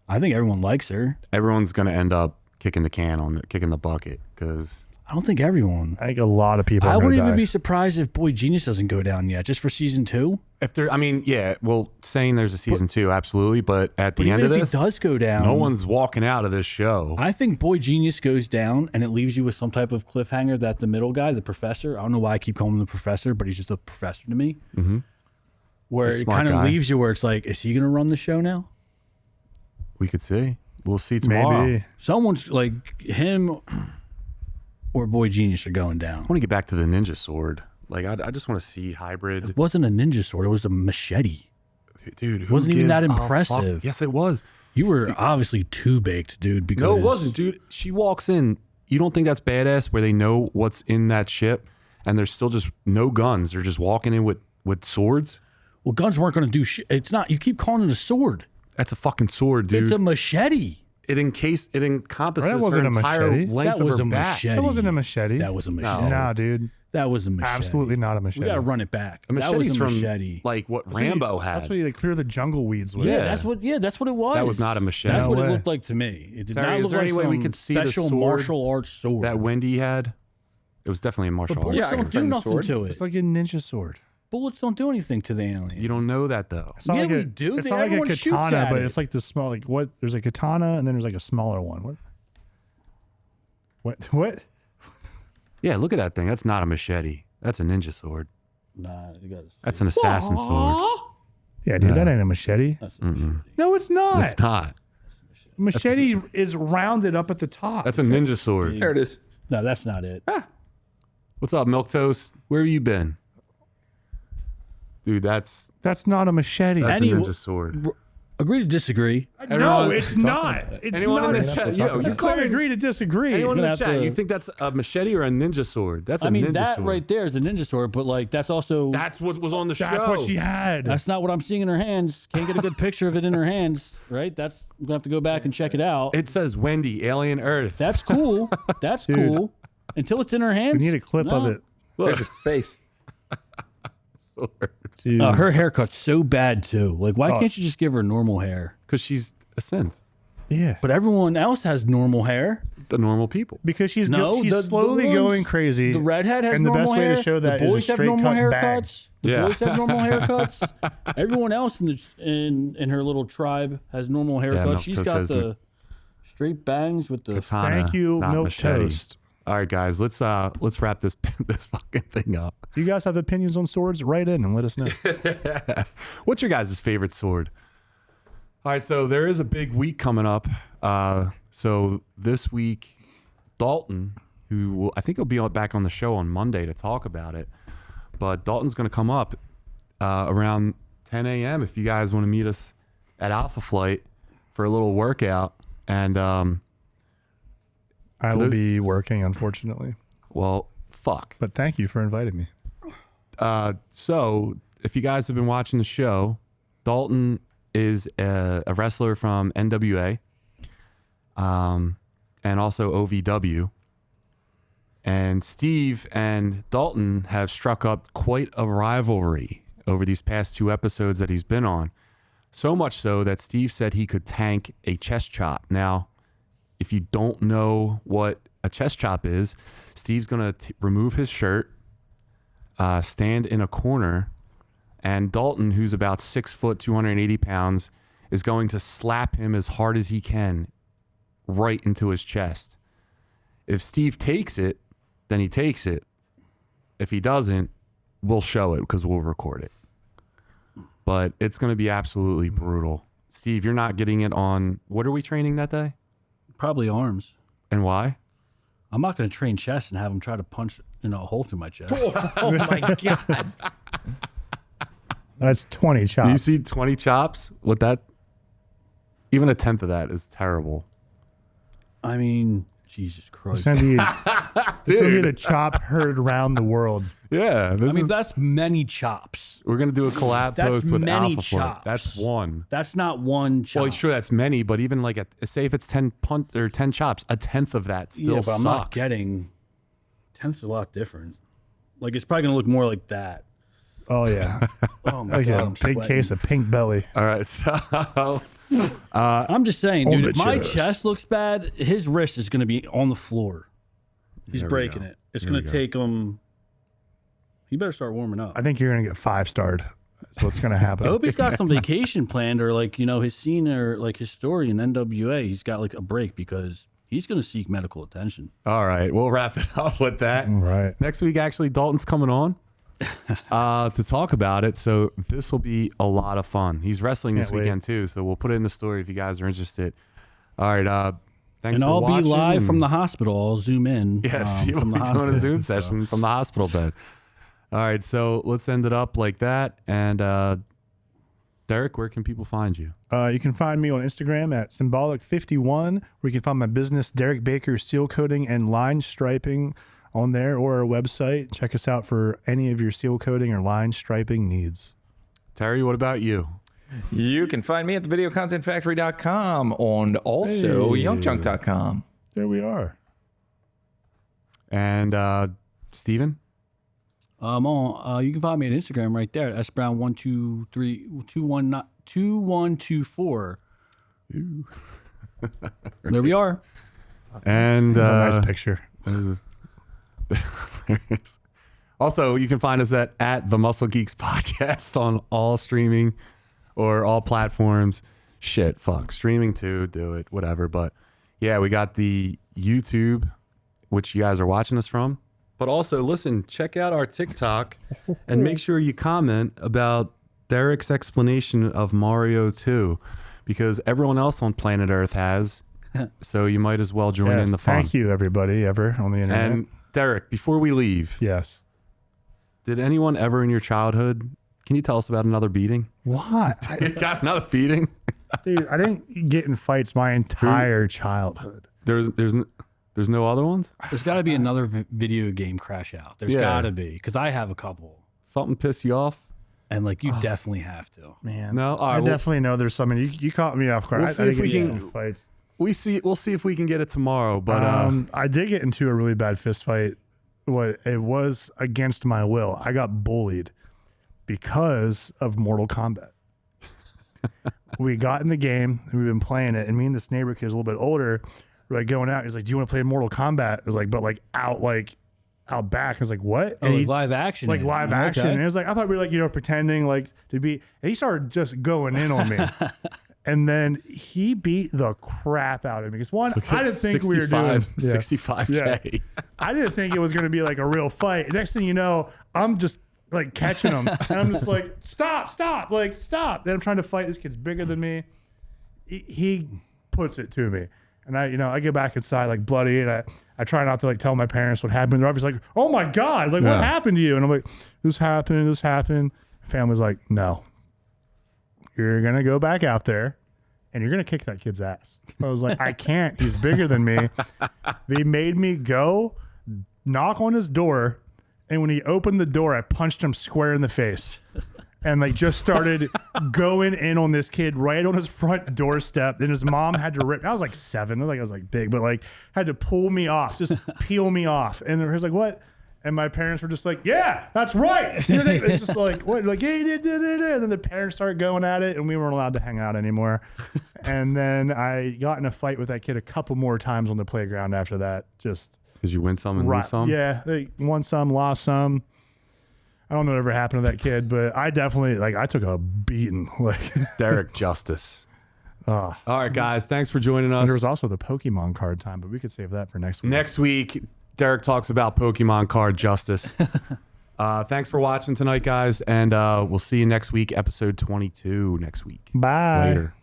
I think everyone likes her. Everyone's gonna end up kicking the bucket because I don't think everyone. I think a lot of people I are going wouldn't to even die. be surprised if Boy Genius doesn't go down yet, just for season 2. if there, I mean, yeah, well, saying there's a season 2, absolutely, but at the But end even of if this, he does go down, no one's walking out of this show. I think Boy Genius goes down, and it leaves you with some type of cliffhanger that the middle guy, the professor, I don't know why I keep calling him the professor, but he's just a professor to me. Mm-hmm. Where A it smart kind of guy. leaves you where it's like, is he going to run the show now? We could see. We'll see tomorrow. Maybe. Someone's like him or Boy Genius are going down. I want to get back to the ninja sword. Like, I just want to see hybrid. It wasn't a ninja sword; it was a machete. Dude, who Wasn't even gives that a fuck? impressive. Yes, it was. You were obviously too baked, dude. Because No, it wasn't, dude. She walks in. You don't think that's badass where they know what's in that ship and there's still just no guns. They're just walking in with swords? Well, guns weren't going to do shit. It's not. You keep calling it a sword. That's a fucking sword, dude. It's a machete. It encompasses That wasn't her a entire machete. length That of was her a back. machete. That wasn't a machete. That was a machete. Nah, dude. That was a machete. Absolutely not a machete. We got to run it back. A That machete's was a from machete. like what Rambo had. That's what you clear the jungle weeds with. Yeah, Yeah. that's what. Yeah, that's what it was. That was not a machete. That's No what way. it looked like to me. It did Sorry, not is look there like any way we some could see the special sword martial arts sword. that Wendy had. It was definitely a martial Bullets arts. Yeah, I don't can do find the nothing sword. to it. It's like a ninja sword. Bullets don't do anything to the alien. You don't know that though. It's not Yeah, like we a, do. It's They- not like a everyone shoots katana, at but it. it's like the small. Like what? There's a katana, and then there's like a smaller one. What? What? Yeah, look at that thing. That's not a machete. That's a ninja sword. Nah, you got to. That's an assassin sword. Yeah, dude, that ain't a machete. That's a machete. No, it's not. It's not. Machete is rounded up at the top. That's a ninja sword. There it is. No, that's not it. What's up, Milk Toast? Where have you been? Dude, that's not a machete. a Any- ninja sword. Agree to disagree. No, Everyone- it's not. It's Anyone not. in the chat? Yo, you Let's clear- agree to disagree. Anyone in You're the gonna have chat? to- You think that's a machete or a ninja sword? That's a I mean, ninja that sword. right there is a ninja sword, but like that's also That's what was on the That's show. what she had. that's not what I'm seeing in her hands. Can't get a good picture of it in her hands, right? That's I'm gonna have to go back and check it out. It says Wendy, Alien Earth. That's cool. That's cool. Until it's in her hands. we need a clip of no. it. There's your face. sword. Dude. Her haircut's so bad too. Like, why can't you just give her normal hair? Because she's a synth. Yeah. But everyone else has normal hair. The normal people. Because she's No, she's the slowly ones- going crazy. The redhead has and the normal best way hair. to show that the is a boys have straight normal cut bang. haircuts. The Yeah. boys have normal haircuts. Everyone else in her little tribe has normal haircuts. Milk She's Toast got says the straight bangs with the. Katana. Thank you, not Milk machete. Toast. All right, guys, let's wrap this this fucking thing up. You guys have opinions on swords? Write in and let us know. What's your guys' favorite sword? All right, so there is a big week coming up. So this week, Dalton, who I think he'll be back on the show on Monday to talk about it, but Dalton's going to come up around 10 a.m. if you guys want to meet us at Alpha Flight for a little workout. And I will be working, unfortunately. well, fuck. But thank you for inviting me. So if you guys have been watching the show, Dalton is a wrestler from NWA, and also OVW. And Steve and Dalton have struck up quite a rivalry over these past 2 episodes that he's been on. So much so that Steve said he could tank a chest chop. Now, if you don't know what a chest chop is, Steve's going to remove his shirt, stand in a corner, and Dalton, who's about 6 foot, 280 pounds, is going to slap him as hard as he can right into his chest. If Steve takes it, then he takes it. If he doesn't, we'll show it because we'll record it. But it's going to be absolutely brutal. Steve, you're not getting it on... What are we training that day? Probably arms. And why? I'm not going to train chest and have him try to punch a hole through my chest. Oh my God. That's 20 chops. Do you see 20 chops? With that, even a tenth of that is terrible. I mean, Jesus Christ. It's gonna be the chop heard around the world. Yeah. That's many chops. We're going to do a collab That's post with many Alpha Flight. chops. That's one. That's not one chop. Well, sure, that's many, but even like, say if it's 10 chops, a tenth of that still yeah, but I'm sucks. not getting... Tenth's a lot different. Like, it's probably going to look more like that. Oh, yeah. Oh, my Like God, a I'm big sweating. case of pink belly. All right, so... I'm just saying, On dude, the if my chest. chest looks bad, his wrist is going to be on the floor. He's There we breaking go. it. It's There going we to go. take him... He better start warming up. I think you're going to get 5-starred. That's what's going to I happen. hope he's got some vacation planned, or like, his scene or like his story in NWA. He's got like a break because he's going to seek medical attention. All right, we'll wrap it up with that. All right. Next week, actually, Dalton's coming on to talk about it, so this will be a lot of fun. He's wrestling this Can't wait. weekend, too, so we'll put it in the story if you guys are interested. All right, thanks And for I'll watching. be live and- from the hospital. I'll zoom in. Yes, you'll from be the doing a hospital. Zoom session from the hospital bed. All right, so let's end it up like that. And Derek, where can people find you? You can find me on Instagram at symbolic51, where you can find my business, Derek Baker Seal Coating and Line Striping, on there, or our website. Check us out for any of your seal coating or line striping needs. Terry, what about you? You can find me at thevideocontentfactory.com and also Hey. youngchunk.com. There we are. And Steven? You can find me on Instagram right there. sbrown1232124. There we are. And It's a nice picture. also, you can find us at the Muscle Geeks Podcast on all streaming or all platforms. Shit, fuck. Streaming too, do it, whatever. But yeah, we got the YouTube, which you guys are watching us from. But also, listen, check out our TikTok and make sure you comment about Derek's explanation of Mario 2, because everyone else on planet Earth has. So you might as well join in the fun. Thank you, everybody, ever on the internet. And Derek, before we leave, yes. did anyone ever in your childhood, can you tell us about another beating? What? You got another beating? Dude, I didn't get in fights my entire childhood. There's no other ones? There's got to be another video game crash out. There's Yeah. got to be, because I have a couple. Something pissed you off? And like, you definitely have to. Man. No? All right, I well, definitely know there's something. You caught me off guard. We'll see if we get can- in some fights. we'll see if we can get it tomorrow. But I did get into a really bad fist fight. It was against my will. I got bullied because of Mortal Kombat. We got in the game and we've been playing it, and me and this neighbor kid is a little bit older. We're like going out. He's like, "Do you want to play Mortal Kombat?" It was like, but out back. I was like, "What?" Oh, And like he- live action. like live Okay. action. And it was like, I thought we were like, pretending like to be, and he started just going in on me. And then he beat the crap out of me. Because one, I didn't think we were doing 65K. I didn't think it was going to be like a real fight. And next thing you know, I'm just like catching him. And I'm just like, stop. Then I'm trying to fight. This kid's bigger than me. He puts it to me. And I get back inside like bloody, and I try not to like tell my parents what happened. They're obviously like, "Oh my God, like Yeah. what happened to you?" And I'm like, "This happened. Family's like, no, you're going to go back out there and you're going to kick that kid's ass. I was like, I can't. He's bigger than me. They made me go knock on his door. And when he opened the door, I punched him square in the face and like just started going in on this kid right on his front doorstep. And his mom had to rip. I was like 7. I was like big, but like had to pull me off, just peel me off. And he was like, what? And my parents were just like, yeah, that's right. It's just like, what? Like, yeah, and then the parents started going at it and we weren't allowed to hang out anymore. And then I got in a fight with that kid a couple more times on the playground after that. Just because you win some and lose some? Yeah, they won some, lost some. I don't know what ever happened to that kid, but I definitely, like, I took a beating. Like Derek Justice. All right, guys, thanks for joining us. And there was also the Pokemon card time, but we could save that for next week. Next week, Derek talks about Pokemon card justice. Thanks for watching tonight, guys, and we'll see you next week, episode 22 next week. Bye. Later.